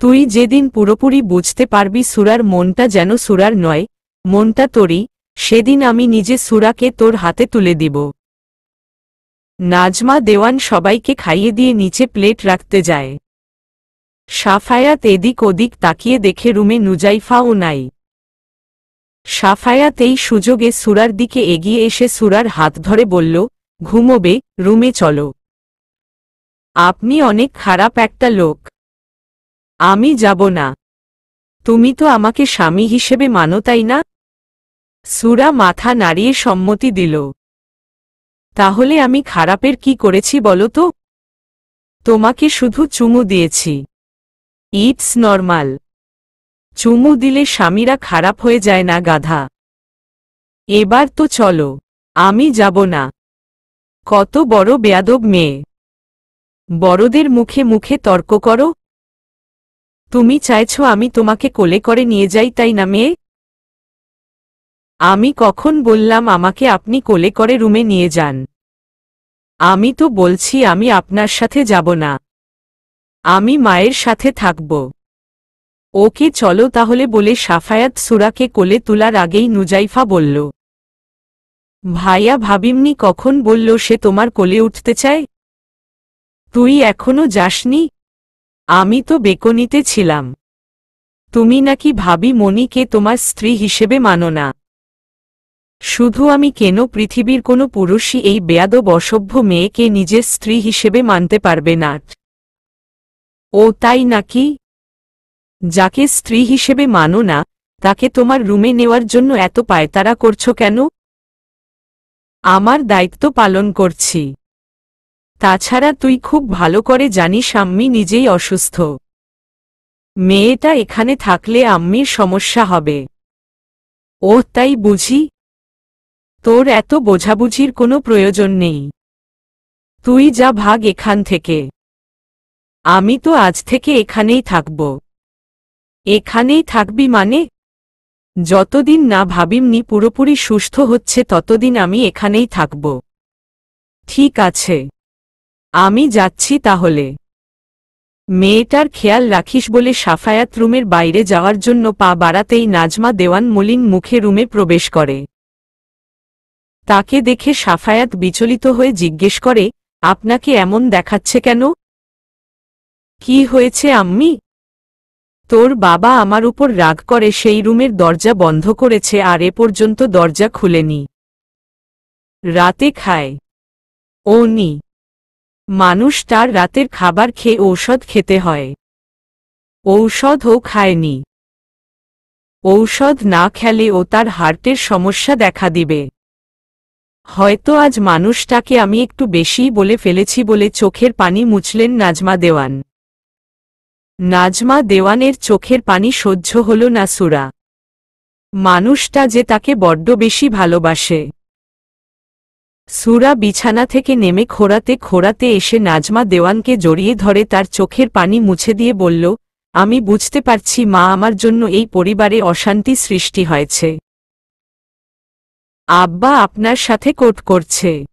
তুই যেদিন পুরোপুরি বুঝতে পারবি সুরার মনটা যেন সুরার নয়, মনটা তোরই, সেদিন আমি নিজে সুরাকে তোর হাতে তুলে দিব। নাজমা দেওয়ান সবাইকে খাইয়ে দিয়ে নিচে প্লেট রাখতে যায়। সাফায়াত এদিক ওদিক তাকিয়ে দেখে রুমে নুজাইফাও নাই। সাফায়াত এই সুযোগে সুরার দিকে এগিয়ে এসে সুরার হাত ধরে বলল, ঘুমোবে, রুমে চলো। আপনি অনেক খারাপ একটা লোক। আমি যাব না। তুমি তো আমাকে স্বামী হিসেবে মানো, তাই না? সুরা মাথা নাড়িয়ে সম্মতি দিল। তাহলে আমি খারাপের কি করেছি বলো তো? তোমাকে শুধু চুমু দিয়েছি। It's normal. চুমু দিলে স্বামীরা খারাপ হয়ে যায় না গাধা। এবার তো চলো। আমি যাব না। কত বড় বেয়াদব মেয়ে। বড়দের মুখে মুখে তর্ক করো। তুমি চাইছো আমি তোমাকে কোলে করে নিয়ে যাই, তাই না মেয়ে? আমি কখন বললাম আমাকে আপনি কোলে করে রুমে নিয়ে যান? আমি তো বলছি আমি আপনার সাথে যাব না। আমি মায়ের সাথে থাকব। ওকে চলো তাহলে বলে সাফায়াত সুরাকে কোলে তোলার আগেই নুজাইফা বলল, ভাইয়া ভাবিমনি কখন বলল সে তোমার কোলে উঠতে চায়? তুই এখনো যাসনি? আমি তো বেকনিতে ছিলাম। তুমি নাকি ভাবি মনিকে তোমার স্ত্রী হিসেবে মানো না। শুধু আমি কেন, পৃথিবীর কোনো পুরুষই এই বেয়াদব অসভ্য মেয়েকে নিজের স্ত্রী হিসেবে মানতে পারবে না। ও তাই নাকি? যাকে স্ত্রী হিসেবে মানো না, তাকে তোমার রুমে নেওয়ার জন্য এত পায়তারা করছো কেন? আমার দায়িত্ব পালন করছি। তাছাড়া তুই খুব ভালো করে জানিস আম্মি নিজেই অসুস্থ। মেয়েটা এখানে থাকলে আম্মির সমস্যা হবে। ওহ তাই বুঝি? তোর এত বোঝাবুঝির কোনো প্রয়োজন নেই। তুই যা, ভাগ এখান থেকে। আমি তো আজ থেকে এখানেই থাকব। এখানেই থাকবি মানে? যতদিন না ভাবিমনি পুরোপুরি সুস্থ হচ্ছে ততদিন আমি এখানেই থাকব। ঠিক আছে, আমি যাচ্ছি তাহলে। মেয়েটার খেয়াল রাখিস বলে সাফায়াত রুমের বাইরে যাওয়ার জন্য পা বাড়াতেই নাজমা দেওয়ান মলিন মুখে রুমে প্রবেশ করে। তাকে দেখে সাফায়াত বিচলিত হয়ে জিজ্ঞেস করে, আপনাকে এমন দেখাচ্ছে কেন? কি হয়েছে আম্মি? তোর বাবা আমার উপর রাগ করে সেই রুমের দরজা বন্ধ করেছে আর এ পর্যন্ত দরজা খুলেনি। রাতে খায় ও নি। মানুষ তার রাতের খাবার খেয়ে ঔষধ খেতে হয়। ঔষধও খায়নি। ঔষধ না খেলে ও তার হার্টের সমস্যা দেখা দিবে। হয়তো আজ মানুষটাকে আমি একটু বেশিই বলে ফেলেছি বলে চোখের পানি মুছলেন নাজমা দেওয়ান। নাজমা দেওয়ানের চোখের পানি সহ্য হল না সুরা। মানুষটা যে তাকে বড্ড বেশি ভালোবাসে। সুরা বিছানা থেকে নেমে খোঁড়াতে খোঁড়াতে এসে নাজমা দেওয়ানকে জড়িয়ে ধরে তার চোখের পানি মুছে দিয়ে বলল, আমি বুঝতে পারছি মা, আমার জন্য এই পরিবারে অশান্তি সৃষ্টি হয়েছে। আব্বা আপনার সাথে কোট করছে।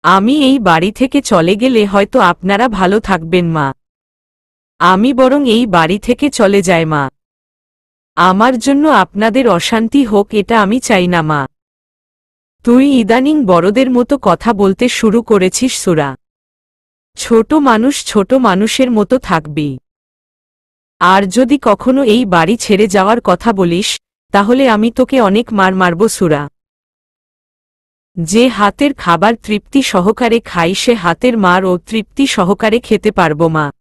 আমি এই বাড়ি থেকে চলে গেলে হয়তো আপনারা ভালো থাকবেন মা। আমি বরং এই বাড়ি থেকে চলে যাই মা। আমার জন্য আপনাদের অশান্তি হোক এটা আমি চাই না মা। তুই ইদানিং বড়দের মতো কথা বলতে শুরু করেছিস সুরা। ছোট মানুষের মতো থাকবি। আর যদি কখনো এই বাড়ি ছেড়ে যাওয়ার কথা বলিস তাহলে আমি তোকে অনেক মার মারব সুরা। যে হাতের খাবার তৃপ্তি সহকারে খাই সে হাতের মার ও তৃপ্তি সহকারে খেতে পারব মা।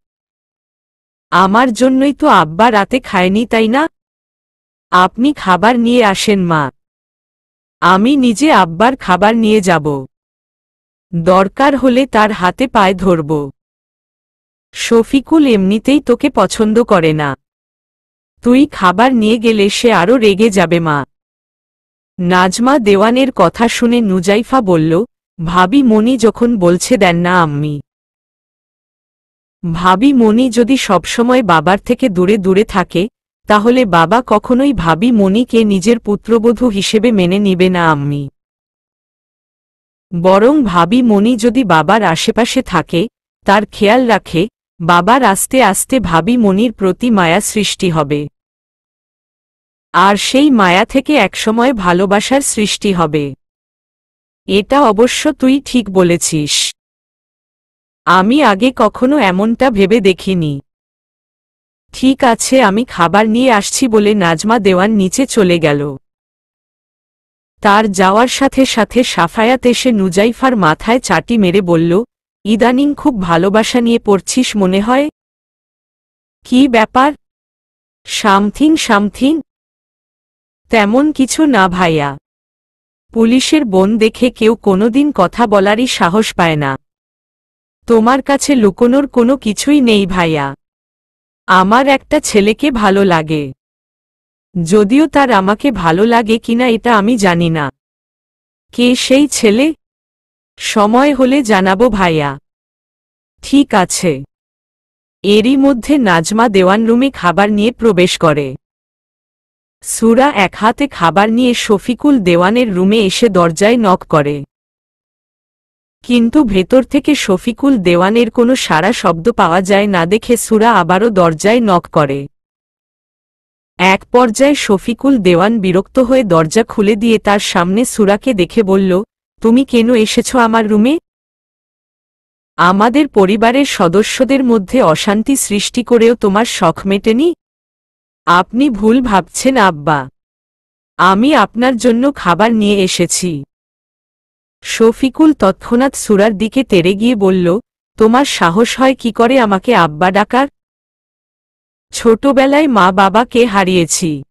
আমার জন্যই তো আব্বা রাতে খায়নি তাই না? আপনি খাবার নিয়ে আসেন মা। আমি নিজে আব্বার খাবার নিয়ে যাব। দরকার হলে তার হাতে পায়ে ধরব। শফিকুল এমনিতেই তোকে পছন্দ করে না। তুই খাবার নিয়ে গেলে সে আরো রেগে যাবে মা। নাজমা দেওয়ানের কথা শুনে নুজাইফা বলল, ভাবি মনি যখন বলছে দেন না আম্মি। ভাবি মনি যদি সবসময় বাবার থেকে দূরে দূরে থাকে তাহলে বাবা কখনোই ভাবি মনিকে নিজের পুত্রবধূ হিসেবে মেনে নিবে না আম্মি। বরং ভাবি মনি যদি বাবার আশেপাশে থাকে, তার খেয়াল রাখে, বাবার আস্তে আস্তে ভাবি মনির প্রতি মায়া সৃষ্টি হবে। আর সেই মায়া থেকে একসময় ভালোবাসার সৃষ্টি হবে। এটা অবশ্য তুই ঠিক বলেছিস। আমি আগে কখনো এমনটা ভেবে দেখিনি। ঠিক আছে, আমি খাবার নিয়ে আসছি বলে নাজমা দেওয়ান নিচে চলে গেল। তার যাওয়ার সাথে সাথে সাফায়াত এসে নুজাইফার মাথায় চাটি মেরে বলল, ইদানিং খুব ভালোবাসা নিয়ে পড়ছিস মনে হয়। কি ব্যাপার? সামথিং? তেমন কিছু না ভাইয়া। পুলিশের বোন দেখে কেউ কোনোদিন কথা বলারই সাহস পায় না। তোমার কাছে লুকোনোর কোনো কিছুই নেই ভাইয়া। আমার একটা ছেলেকে ভালো লাগে। যদিও তার আমাকে ভালো লাগে কিনা এটা আমি জানি না। কে সেই ছেলে? সময় হলে জানাবো ভাইয়া। ঠিক আছে। এরই মধ্যে নাজমা দেওয়ান রুমে খাবার নিয়ে প্রবেশ করে। সুরা এক হাতে খাবার নিয়ে শফিকুল দেওয়ানের রুমে এসে দরজায় নক করে। কিন্তু ভেতর থেকে শফিকুল দেওয়ানের কোনো সাড়া শব্দ পাওয়া যায় না দেখে সুরা আবারও দরজায় নক করে। এক পর্যায়ে শফিকুল দেওয়ান বিরক্ত হয়ে দরজা খুলে দিয়ে তার সামনে সুরাকে দেখে বলল, তুমি কেন এসেছ আমার রুমে? আমাদের পরিবারের সদস্যদের মধ্যে অশান্তি সৃষ্টি করেও তোমার শখ মেটেনি? আপনি ভুল ভাবছেন আব্বা। আমি আপনার জন্য খাবার নিয়ে এসেছি। শফিকুল তৎক্ষণাৎ সুরার দিকে তেড়ে গিয়ে বলল, তোমার সাহস হয় কি করে আমাকে আব্বা ডাকার? ছোটবেলায় মা বাবাকে হারিয়েছি।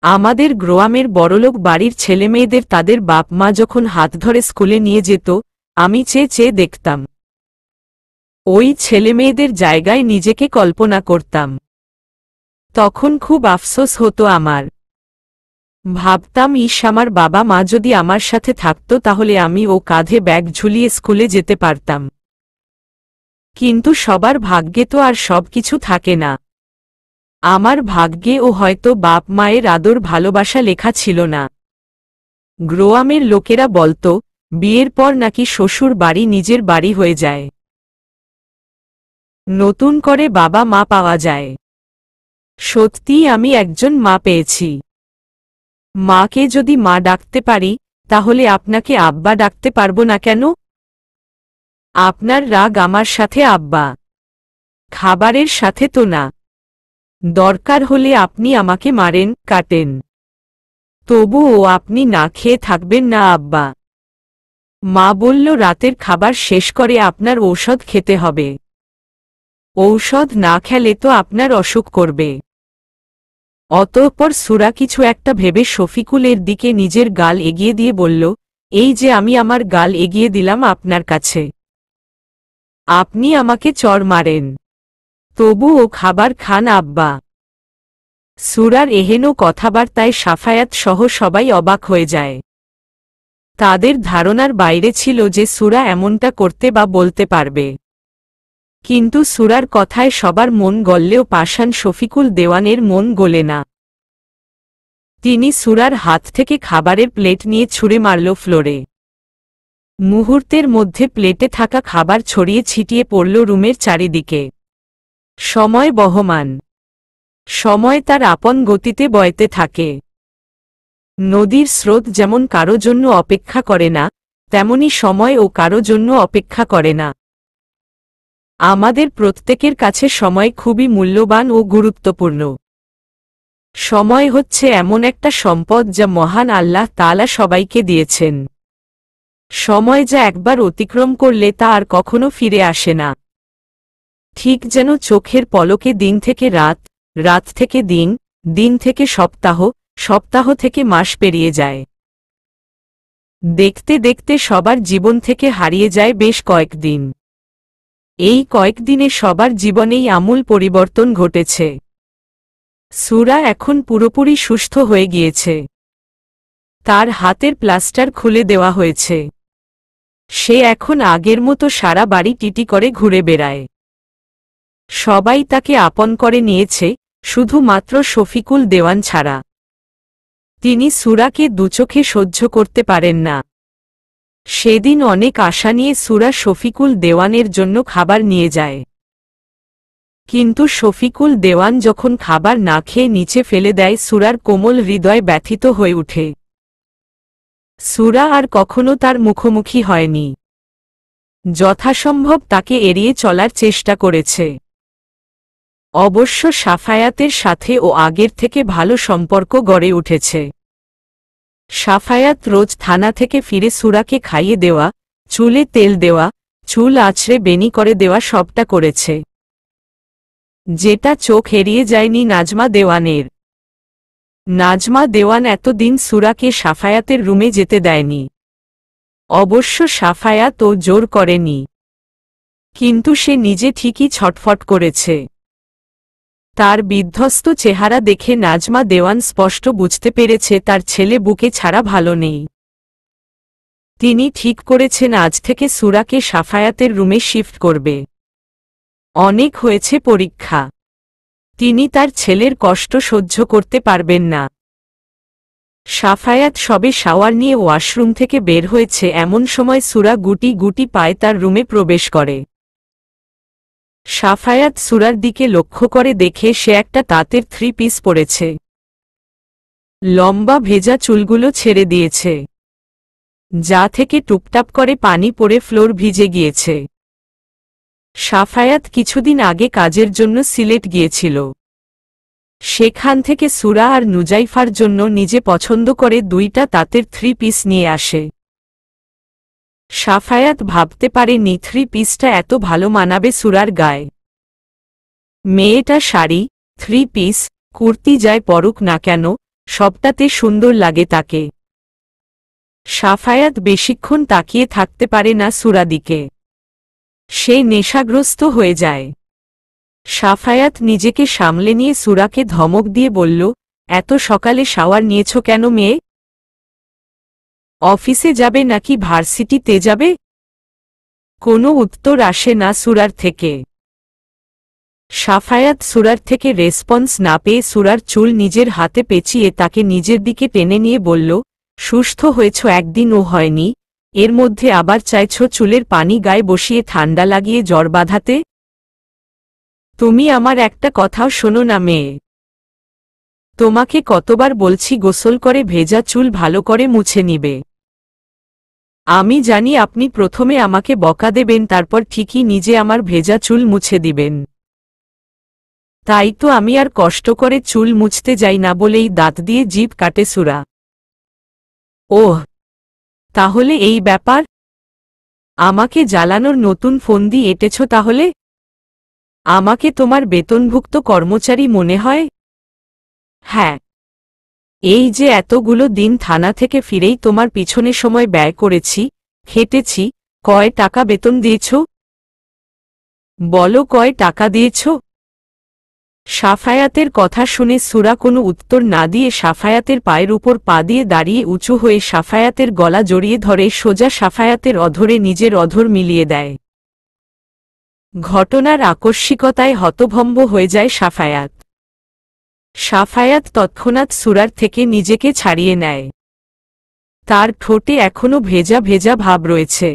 আমাদের গ্রামের বড়লোক বাড়ির ছেলেমেয়েদের তাদের বাপ মা যখন হাত ধরে স্কুলে নিয়ে যেত, আমি চেয়ে চেয়ে দেখতাম। ওই ছেলেমেয়েদের জায়গায় নিজেকে কল্পনা করতাম। তখন খুব আফসোস হতো আমার। ভাবতাম আমার বাবা মা যদি আমার সাথে থাকতো তাহলে আমি ও কাঁধে ব্যাগ ঝুলিয়ে স্কুলে যেতে পারতাম। কিন্তু সবার ভাগ্যে তো আর সব কিছু থাকে না। আমার ভাগ্যে ও হয়তো বাপ মায়ের আদর ভালোবাসা লেখা ছিল না। গ্রামের লোকেরা বলতো, বিয়ের পর নাকি শ্বশুর বাড়ি নিজের বাড়ি হয়ে যায়। নতুন করে বাবা মা পাওয়া যায়। সত্যিই আমি একজন মা পেয়েছি। মাকে যদি মা ডাকতে পারি, তাহলে আপনাকে আব্বা ডাকতে পারবো না কেন? আপনার রাগ আমার সাথে আব্বা, খাবারের সাথে তো না। দরকার হলে আপনি আমাকে মারেন, কাটেন, তবুও আপনি না খেয়ে থাকবেন না আব্বা। মা বলল রাতের খাবার শেষ করে আপনার ঔষধ খেতে হবে। ঔষধ না খেলে তো আপনার অসুখ করবে। অতঃপর সুরা কিছু একটা ভেবে শফিকুলের দিকে নিজের গাল এগিয়ে দিয়ে বলল, এই যে আমি আমার গাল এগিয়ে দিলাম আপনার কাছে, আপনি আমাকে চড় মারেন, তবুও খাবার খান আব্বা। সুরার এহেন কথাবার্তায় সাফায়াত সহ সবাই অবাক হয়ে যায়। তাদের ধারণার বাইরে ছিল যে সুরা এমনটা করতে বা বলতে পারবে। কিন্তু সুরার কথায় সবার মন গললেও পাষাণ শফিকুল দেওয়ানের মন গলে না। তিনি সুরার হাত থেকে খাবারের প্লেট নিয়ে ছুঁড়ে মারল ফ্লোরে। মুহূর্তের মধ্যে প্লেটে থাকা খাবার ছড়িয়ে ছিটিয়ে পড়ল রুমের চারিদিকে। সময় বহমান, সময় তার আপন গতিতে বইতে থাকে। নদীর স্রোত যেমন কারো জন্য অপেক্ষা করে না, তেমনি সময় ও কারো জন্য অপেক্ষা করে না। আমাদের প্রত্যেকের কাছে সময় খুবই মূল্যবান ও গুরুত্বপূর্ণ। সময় হচ্ছে এমন একটা সম্পদ যা মহান আল্লাহ তাআলা সবাইকে দিয়েছেন। সময় যা একবার অতিক্রম করলে তা আর কখনো ফিরে আসে না। ঠিক যেন চোখের পলকে দিন থেকে রাত, রাত থেকে দিন, দিন থেকে সপ্তাহ, সপ্তাহ থেকে মাস পেরিয়ে যায়। দেখতে দেখতে সবার জীবন থেকে হারিয়ে যায় বেশ কয়েকদিন। এই কয়েকদিনে সবার জীবনেই আমূল পরিবর্তন ঘটেছে। সুরা এখন পুরোপুরি সুস্থ হয়ে গিয়েছে। তার হাতের প্লাস্টার খুলে দেওয়া হয়েছে। সে এখন আগের মতো সারা বাড়ি টিটি করে ঘুরে বেড়ায়। সবাই তাকে আপন করে নিয়েছে, শুধুমাত্র শফিকুল দেওয়ান ছাড়া। তিনি সুরাকে দুচোখে সহ্য করতে পারেন না। সেদিন অনেক আশা নিয়ে সুরা শফিকুল দেওয়ানের জন্য খাবার নিয়ে যায়। কিন্তু শফিকুল দেওয়ান যখন খাবার না খেয়ে নিচে ফেলে দেয়, সুরার কোমল হৃদয় ব্যথিত হয়ে ওঠে। সুরা আর কখনো তার মুখোমুখি হয়নি। যথাসম্ভব তাকে এড়িয়ে চলার চেষ্টা করেছে। অবশ্য সাফায়াতের সাথে ও আগের থেকে ভালো সম্পর্ক গড়ে উঠেছে। সাফায়াত রোজ থানা থেকে ফিরে সুরাকে খাইয়ে দেওয়া, চুলে তেল দেওয়া, চুল আছড়ে বেনি করে দেওয়া সবটা করেছে। যেটা চোখ এড়িয়ে যায়নি নাজমা দেওয়ানের। নাজমা দেওয়ান এতদিন সুরাকে সাফায়াতের রুমে যেতে দেয়নি। অবশ্য সাফায়াত ও জোর করেনি, কিন্তু সে নিজে ঠিকই ছটফট করেছে। তার বিধ্বস্ত চেহারা দেখে নাজমা দেওয়ান স্পষ্ট বুঝতে পেরেছে তার ছেলে বুকে ছাড়া ভালো নেই। তিনি ঠিক করেছেন আজ থেকে সুরাকে সাফায়াতের রুমে শিফট করবে। অনেক হয়েছে পরীক্ষা। তিনি তার ছেলের কষ্ট সহ্য করতে পারবেন না। সাফায়াত সবে শাওয়ার নিয়ে ওয়াশরুম থেকে বের হয়েছে, এমন সময় সুরা গুটি গুটি পায়ে তার রুমে প্রবেশ করে। সাফায়াত সুরার দিকে লক্ষ্য করে দেখে সে একটা তাঁতের 3 পিস পরেছে। লম্বা ভেজা চুলগুলো ছেড়ে দিয়েছে, যা থেকে টুপটাপ করে পানি পড়ে ফ্লোর ভিজে গিয়েছে। সাফায়াত কিছুদিন আগে কাজের জন্য সিলেট গিয়েছিল। সেখান থেকে সুরা আর নুজাইফার জন্য নিজে পছন্দ করে 2টা তাঁতের 3 পিস নিয়ে আসে। সাফায়াত ভাবতে পারেনি 3 পিসটা এত ভালো মানাবে সুরার গায়ে। মেয়েটা শাড়ি, 3 পিস, কুর্তি যাই পরুক না কেন, সবটাতে সুন্দর লাগে তাকে। সাফায়াত বেশিক্ষণ তাকিয়ে থাকতে পারে না সুরা দিকে। সে নেশাগ্রস্ত হয়ে যায়। সাফায়াত নিজেকে সামলে নিয়ে সুরাকে ধমক দিয়ে বলল, এত সকালে শাওয়ার নিয়েছ কেন মেয়ে? অফিসে যাবে নাকি ভার্সিটিতে যাবে? কোনো উত্তর আসে না সুরার থেকে। সাফায়াত সুরার থেকে রেসপন্স না পেয়ে সুরার চুল নিজের হাতে পেঁচিয়ে তাকে নিজের দিকে টেনে নিয়ে বলল, সুস্থ হয়েছ একদিনও হয়নি, এর মধ্যে আবার চাইছ চুলের পানি গায়ে বসিয়ে ঠান্ডা লাগিয়ে জ্বর বাঁধাতে? তুমি আমার একটা কথাও শোনো না মেয়ে। তোমাকে কতবার বলছি গোসল করে ভেজা চুল ভালো করে মুছে নিবে। আমি জানি আপনি প্রথমে আমাকে বকা দেবেন, তারপর ঠিকই নিজে আমার ভেজা চুল মুছে দিবেন। তাই তো আমি আর কষ্ট করে চুল মুছতে যাই না বলেই দাঁত দিয়ে জিভ কাটে সুরা। ওহ, তাহলে এই ব্যাপার? আমাকে জ্বালানোর নতুন ফন্দি এঁটেছ তাহলে? আমাকে তোমার বেতনভুক্ত কর্মচারী মনে হয়? হ্যাঁ, এই যে এতগুলো দিন থানা থেকে ফিরেই তোমার পিছনে সময় ব্যয় করেছি, খেটেছি, কয় টাকা বেতন দিয়েছ? বলো, কয় টাকা দিয়েছ? সাফায়াতের কথা শুনে সুরা কোনো উত্তর না দিয়ে সাফায়াতের পায়ের উপর পা দিয়ে দাঁড়িয়ে উঁচু হয়ে সাফায়াতের গলা জড়িয়ে ধরে সোজা সাফায়াতের অধরে নিজের অধর মিলিয়ে দেয়। ঘটনার আকস্মিকতায় হতভম্ব হয়ে যায় সাফায়াত। সাফায়াত তৎক্ষণাৎ সুরার থেকে নিজেকে ছাড়িয়ে নেয়। তার ঠোঁটে এখনো ভেজা ভেজা ভাব রয়েছে।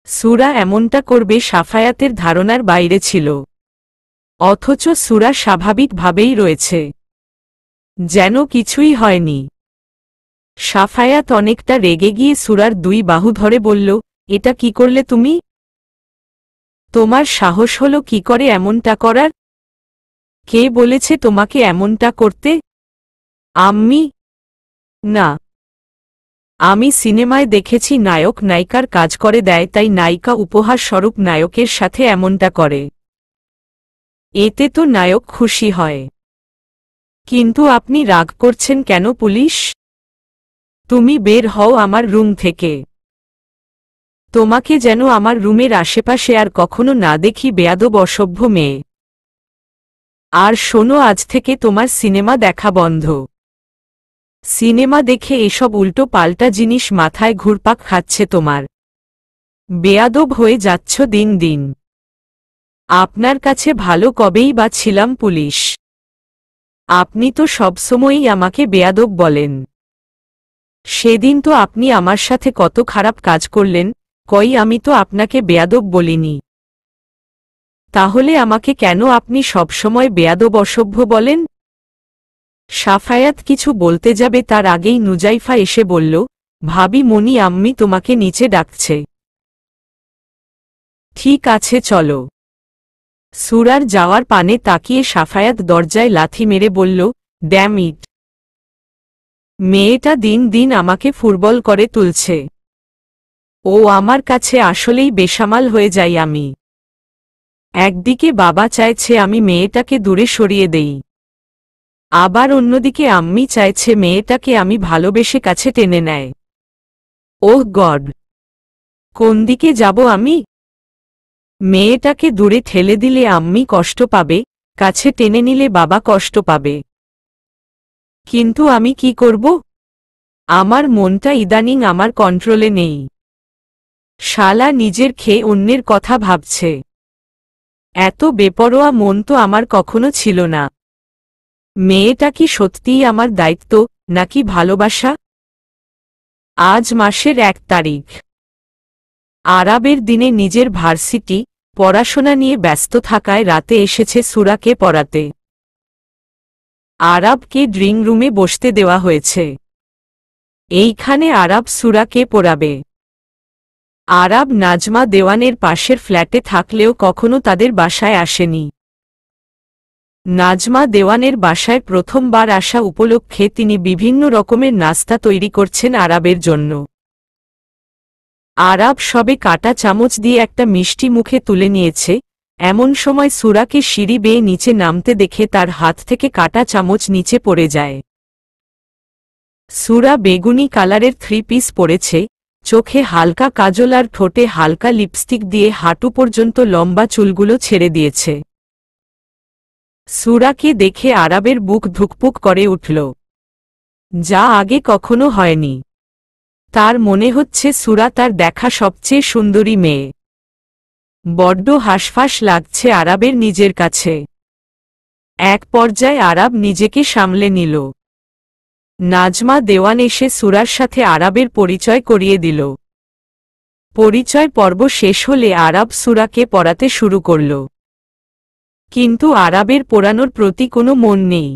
সুরা এমনটা করবে সাফায়াতের ধারণার বাইরে ছিল, অথচ সুরা স্বাভাবিকভাবেই রয়েছে, যেন কিছুই হয়নি। সাফায়াত অনেকটা রেগে গিয়ে সুরার দুই বাহু ধরে বলল, এটা কি করলে তুমি? তোমার সাহস হলো কি করে এমনটা করার? কে বলেছে তোমাকে এমনটা করতে? আম্মি? না, আমি সিনেমায় দেখেছি নায়ক নায়িকার কাজ করে দেয়, তাই নায়িকা উপহার স্বরূপ নায়কের সাথে এমনটা করে। এতে তো নায়ক খুশি হয়। কিন্তু আপনি রাগ করছেন কেন পুলিশ? তুমি বের হও আমার রুম থেকে। তোমাকে যেন আমার রুমের আশেপাশে আর কখনো না দেখি, বেয়াদব অসভ্য মেয়ে। আর শোনো, আজ থেকে তোমার সিনেমা দেখা বন্ধ। সিনেমা দেখে এসব উল্টো পাল্টা জিনিস মাথায় ঘুরপাক খাচ্ছে তোমার। বেয়াদব হয়ে যাচ্ছ দিন দিন। আপনার কাছে ভালো কবেই বা ছিলাম পুলিশ? আপনি তো সবসময়ই আমাকে বেয়াদব বলেন। সেদিন তো আপনি আমার সাথে কত খারাপ কাজ করলেন, কই আমি তো আপনাকে বেয়াদব বলিনি। তাহলে আমাকে কেন আপনি সবসময় বেয়াদব অসভ্য বলেন? সাফায়াত কিছু বলতে যাবে তার আগেই নুজাইফা এসে বলল, ভাবি মনি আম্মি তোমাকে নিচে ডাকছে। ঠিক আছে চলো। সুরার যাওয়ার পানে তাকিয়ে সাফায়াত দরজায় লাথি মেরে বলল, ড্যাম ইট! মেয়েটা দিন দিন আমাকে ফুটবল করে তুলছে। ও আমার কাছে আসলেই বেসামাল হয়ে যাই আমি। একদিকে বাবা চাইছে আমি মেয়েটাকে দূরে সরিয়ে দেই, আবার অন্যদিকে আম্মি চাইছে মেয়েটাকে আমি ভালোবেসে কাছে টেনে নেয়। ওহ গড, কোন দিকে যাব আমি? মেয়েটাকে দূরে ঠেলে দিলে আম্মি কষ্ট পাবে, কাছে টেনে নিলে বাবা কষ্ট পাবে। কিন্তু আমি কি করব? আমার মনটা ইদানিং আমার কন্ট্রোলে নেই। শালা নিজের খেয়ে অন্যের কথা ভাবছে। এত বেপরোয়া মন তো আমার কখনো ছিল না। মেয়েটা কি সত্যিই আমার দায়িত্ব, নাকি ভালোবাসা? আজ মাসের 1 তারিখ। আরাবের দিনে নিজের ভার্সিটি পড়াশোনা নিয়ে ব্যস্ত থাকায় রাতে এসেছে সুরাকে পড়াতে। আরাবকে ড্রিং রুমে বসতে দেওয়া হয়েছে। এইখানে আরাব সুরাকে পড়াবে। আরাব নাজমা দেওয়ানের পাশের ফ্ল্যাটে থাকলেও কখনো তাদের বাসায় আসেনি। নাজমা দেওয়ানের বাসায় প্রথমবার আসা উপলক্ষে তিনি বিভিন্ন রকমের নাস্তা তৈরি করছেন আরাবের জন্য। আরাব সবে কাটা চামচ দিয়ে একটা মিষ্টি মুখে তুলে নিয়েছে, এমন সময় সুরাকে সিঁড়ি বেয়ে নিচে নামতে দেখে তার হাত থেকে কাটা চামচ নিচে পড়ে যায়। সুরা বেগুনি কালারের 3 পিস পরেছে, চোখে হালকা কাজল আর ঠোঁটে হালকা লিপস্টিক দিয়ে হাঁটু পর্যন্ত লম্বা চুলগুলো ছেড়ে দিয়েছে। সুরাকে দেখে আরাবের বুক ধুকপুক করে উঠল, যা আগে কখনো হয়নি। তার মনে হচ্ছে সুরা তার দেখা সবচেয়ে সুন্দরী মেয়ে। বড্ড হাসফাস লাগছে আরাবের নিজের কাছে। এক পর্যায়ে আরাব নিজেকে সামলে নিল। নাজমা দেওয়ান এসে সুরার সাথে আরাবের পরিচয় করিয়ে দিল। পরিচয় পর্ব শেষ হলে আরাব সুরাকে পড়াতে শুরু করল। কিন্তু আরাবের পোড়ানোর প্রতি কোনো মন নেই।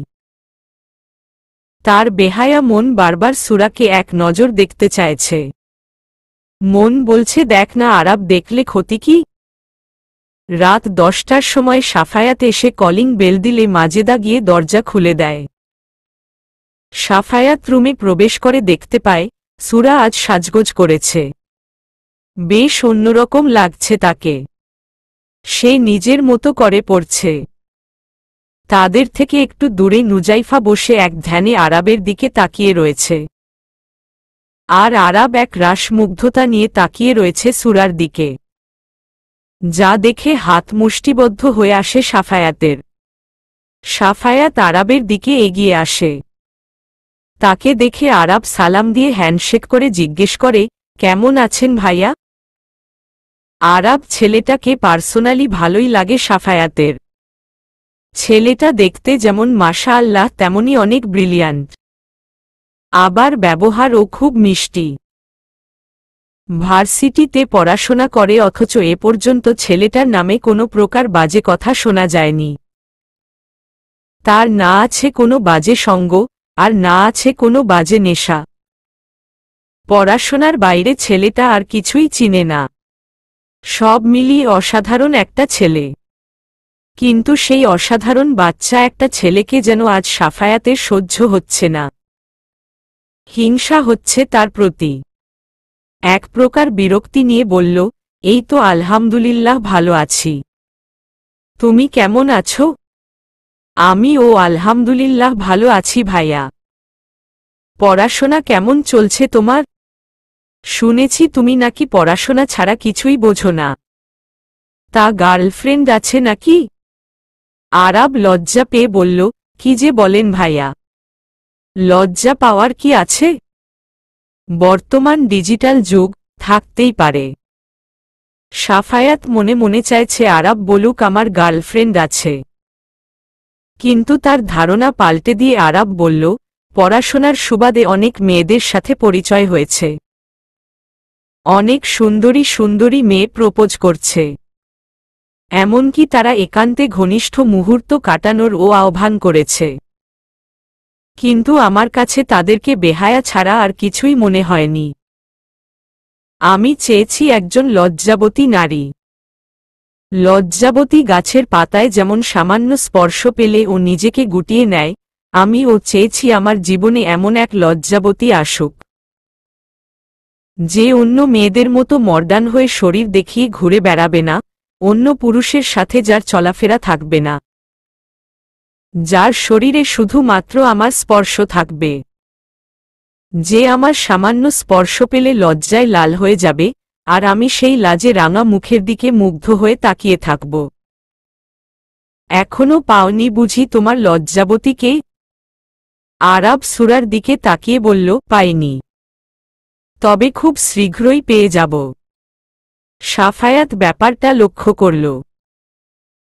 তার বেহায়া মন বারবার সূরাকে এক নজর দেখতে চাইছে। মন বলছে, দেখ না আরাব, দেখলে ক্ষতি কি। রাত 10টার সময় সাফায়াত এসে কলিং বেল দিলে মাজেদা গিয়ে দরজা খুলে দেয়। সাফায়াত রুমে প্রবেশ করে দেখতে পায় সূরা আজ সাজগোজ করেছে। বেশ অন্যরকম লাগছে তাকে। সে নিজের মতো করে পড়ছে। তাদের থেকে একটু দূরে নুজাইফা বসে এক ধ্যানে আরাবের দিকে তাকিয়ে রয়েছে। আর আরাব এক রাস মুগ্ধতা নিয়ে তাকিয়ে রয়েছে সূরার দিকে, যা দেখে হাত মুষ্টিবদ্ধ হয়ে আসে সাফায়াতের। সাফায়াত আরাবের দিকে এগিয়ে আসে। তাকে দেখে আরাব সালাম দিয়ে হ্যান্ডশেক করে জিজ্ঞেস করে, কেমন আছেন ভাইয়া? আরাব ছেলেটাকে পার্সোনালি ভালোই লাগে সাফায়াতের। ছেলেটা দেখতে যেমন মাশাআল্লাহ তেমনি অনেক ব্রিলিয়ান্ট, আবার ব্যবহারও খুব মিষ্টি। ভার্সিটিতে পড়াশোনা করে, অথচ এ পর্যন্ত ছেলেটার নামে কোনো প্রকার বাজে কথা শোনা যায়নি। তার না আছে কোনো বাজে সঙ্গ, আর না আছে কোনো বাজে নেশা। পড়াশোনার বাইরে ছেলেটা আর কিছুই চিনে না। সব মিলিয়ে অসাধারণ একটা ছেলে। কিন্তু সেই অসাধারণ বাচ্চা একটা ছেলেকে যেন আজ সাফায়াতের সহ্য হচ্ছে না। হিংসা হচ্ছে তার প্রতি। এক প্রকার বিরক্তি নিয়ে বলল, এই তো আলহামদুলিল্লাহ ভালো আছি। তুমি কেমন আছো? আমিও আলহামদুলিল্লাহ ভালো আছি ভাইয়া। পড়াশোনা কেমন চলছে তোমার? শুনেছি তুমি নাকি পড়াশোনা ছাড়া কিছুই বোঝো না। তা গার্লফ্রেন্ড আছে নাকি? আরাব লজ্জা পেয়ে বলল, কি যে বলেন ভাইয়া, লজ্জা পাওয়ার কি আছে? বর্তমান ডিজিটাল যুগ, থাকতেই পারে। সাফায়াত মনে মনে চাইছে আরাব বলুক আমার গার্লফ্রেন্ড আছে। কিন্তু তার ধারণা পাল্টে দিয়ে আরাব বলল, পড়াশোনার সুবাদে অনেক মেয়েদের সাথে পরিচয় হয়েছে। অনেক সুন্দরী সুন্দরী মেয়ে প্রপোজ করছে। এমনকি তারা একান্তে ঘনিষ্ঠ মুহূর্ত কাটানোর আহ্বান করেছে। কিন্তু আমার কাছে তাদেরকে বেহায়া ছাড়া আর কিছুই মনে হয়নি। আমি চেয়েছি একজন লজ্জাবতী নারী। লজ্জাবতী গাছের পাতায় যেমন সামান্য স্পর্শ পেলে ও নিজেকে গুটিয়ে নেয়, আমিও চেয়েছি আমার জীবনে এমন এক লজ্জাবতী আসুক, যে অন্য মেয়েদের মতো মডার্ন হয়ে শরীর দেখিয়ে ঘুরে বেড়াবে না, অন্য পুরুষের সাথে যার চলাফেরা থাকবে না, যার শরীরে শুধুমাত্র আমার স্পর্শ থাকবে, যে আমার সামান্য স্পর্শ পেলে লজ্জায় লাল হয়ে যাবে, আর আমি সেই লাজে রাঙা মুখের দিকে মুগ্ধ হয়ে তাকিয়ে থাকব। এখনো পাওনি বুঝি তোমার লজ্জাবতীকে? আরাব সূরার দিকে তাকিয়ে বলল, পাইনি, তবে খুব শীঘ্রই পেয়ে যাব। সাফায়াত ব্যাপারটা লক্ষ্য করল।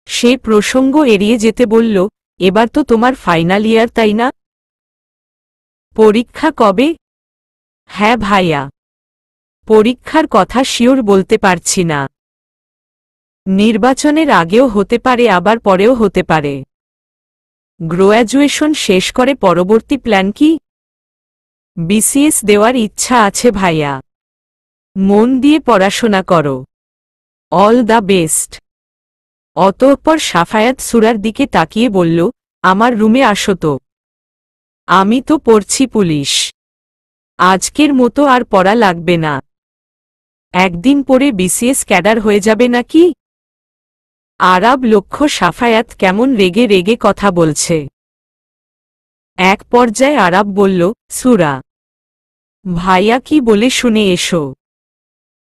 সে প্রসঙ্গ এড়িয়ে যেতে বলল, এবার তো তোমার ফাইনাল ইয়ার, তাই না? পরীক্ষা কবে? হ্যাঁ ভাইয়া, পরীক্ষার কথা শিওর বলতে পারছি না। নির্বাচনের আগেও হতে পারে, আবার পরেও হতে পারে। গ্র্যাজুয়েশন শেষ করে পরবর্তী প্ল্যান কি? বিসিএস দেওয়ার ইচ্ছা আছে ভাইয়া। মন দিয়ে পড়াশোনা করো। All the best. অতঃপর সাফায়াত সূরার দিকে তাকিয়ে বলল, আমার রুমে আসো তো। আমি তো পড়ছি পুলিশ। আজকের মতো আর পড়া লাগবে না। একদিন পরে বিসিএস ক্যাডার হয়ে যাবে নাকি? আরাব লক্ষ্য সাফায়াত কেমন রেগে রেগে কথা বলছে। এক পর্যায়ে আরাব বলল, সূরা, ভাইয়া কি বলে শুনে এসো।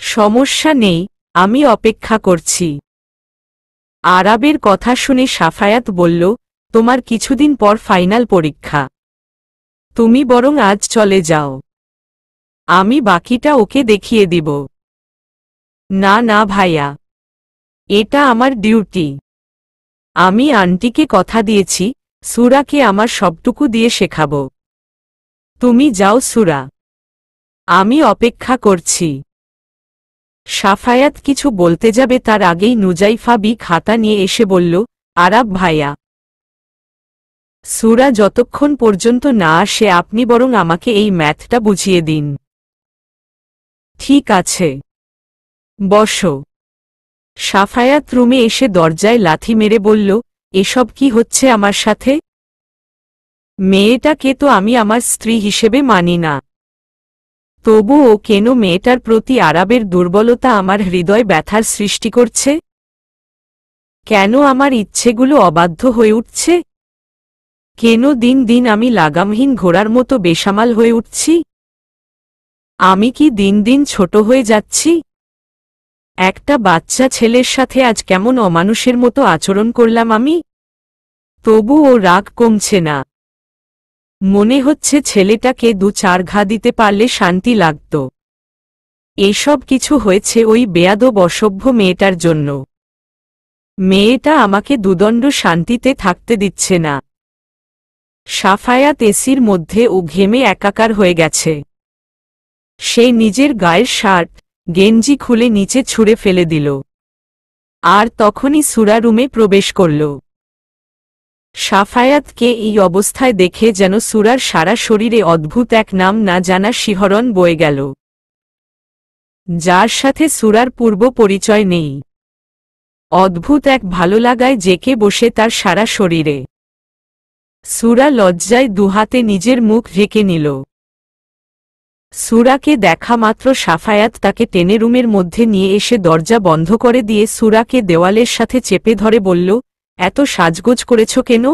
সমস্যা নেই, আমি অপেক্ষা করছি। আরাবের কথা শুনে সাফায়াত বলল, তোমার কিছুদিন পর ফাইনাল পরীক্ষা। তুমি বরং আজ চলে যাও, আমি বাকিটা ওকে দেখিয়ে দিব। না না ভাইয়া, এটা আমার ডিউটি। আমি আন্টিকে কথা দিয়েছি, সূরাকে আমার সবটুকু দিয়ে শেখাব। তুমি যাও সূরা, আমি অপেক্ষা করছি। সাফায়াত কিছু বলতে যাবে তার আগেই নুজাইফা খাতা নিয়ে এসে বলল, আরাব ভাইয়া, সুরা যতক্ষণ পর্যন্ত না আসে আপনি বরং আমাকে এই ম্যাথটা বুঝিয়ে দিন। ঠিক আছে, বসো। সাফায়াত রুমে এসে দরজায় লাথি মেরে বলল, এসব কি হচ্ছে আমার সাথে? মেয়েটাকে তো আমি আমার স্ত্রী হিসেবে মানি না, তবুও কেন মেয়েটার প্রতি আরাবের দুর্বলতা আমার হৃদয় ব্যথার সৃষ্টি করছে? কেন আমার ইচ্ছেগুলো অবাধ্য হয়ে উঠছে? কেন দিন দিন আমি লাগামহীন ঘোড়ার মতো বেসামাল হয়ে উঠছি? আমি কি দিন দিন ছোট হয়ে যাচ্ছি? একটা বাচ্চা ছেলের সাথে আজ কেমন অমানুষের মতো আচরণ করলাম আমি, তবুও রাগ কমছে না। মনে হচ্ছে ছেলেটাকে 2-4 ঘা দিতে পারলে শান্তি লাগত। এসব কিছু হয়েছে ওই বেয়াদব অসভ্য মেয়েটার জন্য। মেয়েটা আমাকে দুদণ্ড শান্তিতে থাকতে দিচ্ছে না। সাফায়াত এসির মধ্যে ও ঘেমে একাকার হয়ে গেছে। সে নিজের গায়ের শার্ট গেঞ্জি খুলে নিচে ছুঁড়ে ফেলে দিল, আর তখনই সুরা রুমে প্রবেশ করল। সাফায়াতকে এই অবস্থায় দেখে যেন সুরার সারা শরীরে অদ্ভুত এক নাম না জানা শিহরণ বয়ে গেল, যার সাথে সুরার পূর্ব পরিচয় নেই। অদ্ভুত এক ভালো লাগায় জেকে বসে তার সারা শরীরে। সুরা লজ্জায় দুহাতে নিজের মুখ ঢেকে নিল। সুরাকে দেখা মাত্র সাফায়াত তাকে টেনে রুমের মধ্যে নিয়ে এসে দরজা বন্ধ করে দিয়ে সুরাকে দেওয়ালের সাথে চেপে ধরে বলল, এত সাজগোজ করেছ কেন?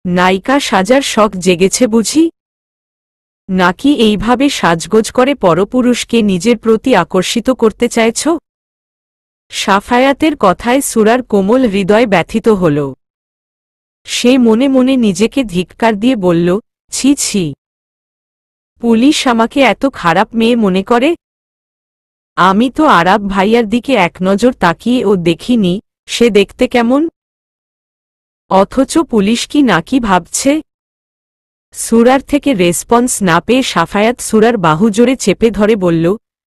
নায়িকা সাজার শখ জেগেছে বুঝি? নাকি এইভাবে সাজগোজ করে পরপুরুষকে নিজের প্রতি আকর্ষিত করতে চাইছ? সাফায়াতের কথায় সুরার কোমল হৃদয় ব্যথিত হল। সে মনে মনে নিজেকে ধিক্কার দিয়ে বলল, ছি ছি, পুলিশ আমাকে এত খারাপ মেয়ে মনে করে? আমি তো আরাব ভাইয়ার দিকে এক নজর তাকিয়ে ও দেখিনি সে দেখতে কেমন, অথচ পুলিশ কি নাকি ভাবছে? সুরার থেকে রেসপন্স না পেয়ে সাফায়াত সুরার বাহু জোরে চেপে ধরে বলল,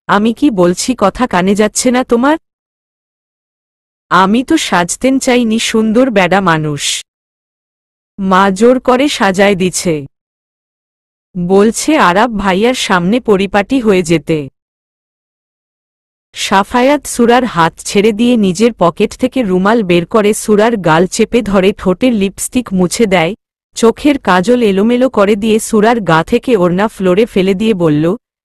আমি কি বলছি কথা কানে যাচ্ছে না তোমার? আমি তো সাজতেন চাইনি, সুন্দর বেডা মানুষ মা জোর করে সাজায় দিছে, বলছে আরাব ভাইয়ার সামনে পরিপাটি হয়ে যেতে। সাফায়াত সুরার হাত ছেড়ে দিয়ে নিজের পকেট থেকে রুমাল বের করে সুরার গাল চেপে ধরে ঠোঁটের লিপস্টিক মুছে দেয়, চোখের কাজল এলোমেলো করে দিয়ে সুরার গা থেকে ওড়না ফ্লোরে ফেলে দিয়ে বলল,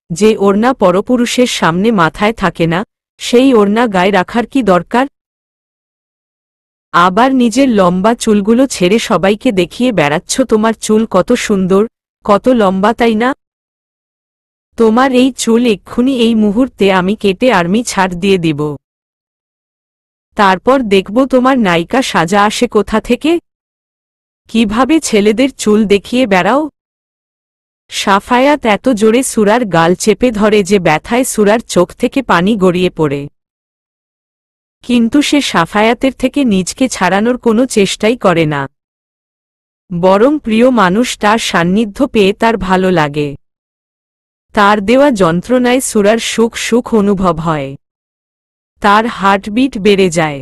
যে ওড়না পরপুরুষের সামনে মাথায় থাকে না সেই ওড়না গায়ে রাখার কি দরকার? আবার নিজের লম্বা চুলগুলো ছেড়ে সবাইকে দেখিয়ে বেড়াচ্ছ তোমার চুল কত সুন্দর, কত লম্বা, তাই না? তোমার এই চুল এক্ষুনি এই মুহূর্তে আমি কেটে আর্মি ছাড় দিয়ে দিব। তারপর দেখব তোমার নায়িকা সাজা আসে কোথা থেকে, কিভাবে ছেলেদের চুল দেখিয়ে বেড়াও। সাফায়াত এত জোরে সুরার গাল চেপে ধরে যে ব্যথায় সুরার চোখ থেকে পানি গড়িয়ে পড়ে। কিন্তু সে সাফায়াতের থেকে নিজকে ছাড়ানোর কোনো চেষ্টাই করে না, বরং প্রিয় মানুষ তার সান্নিধ্য পেয়ে তার ভালো লাগে। তার দেওয়া যন্ত্রণায় সুরার সুখ সুখ অনুভব হয়, তার হার্টবিট বেড়ে যায়,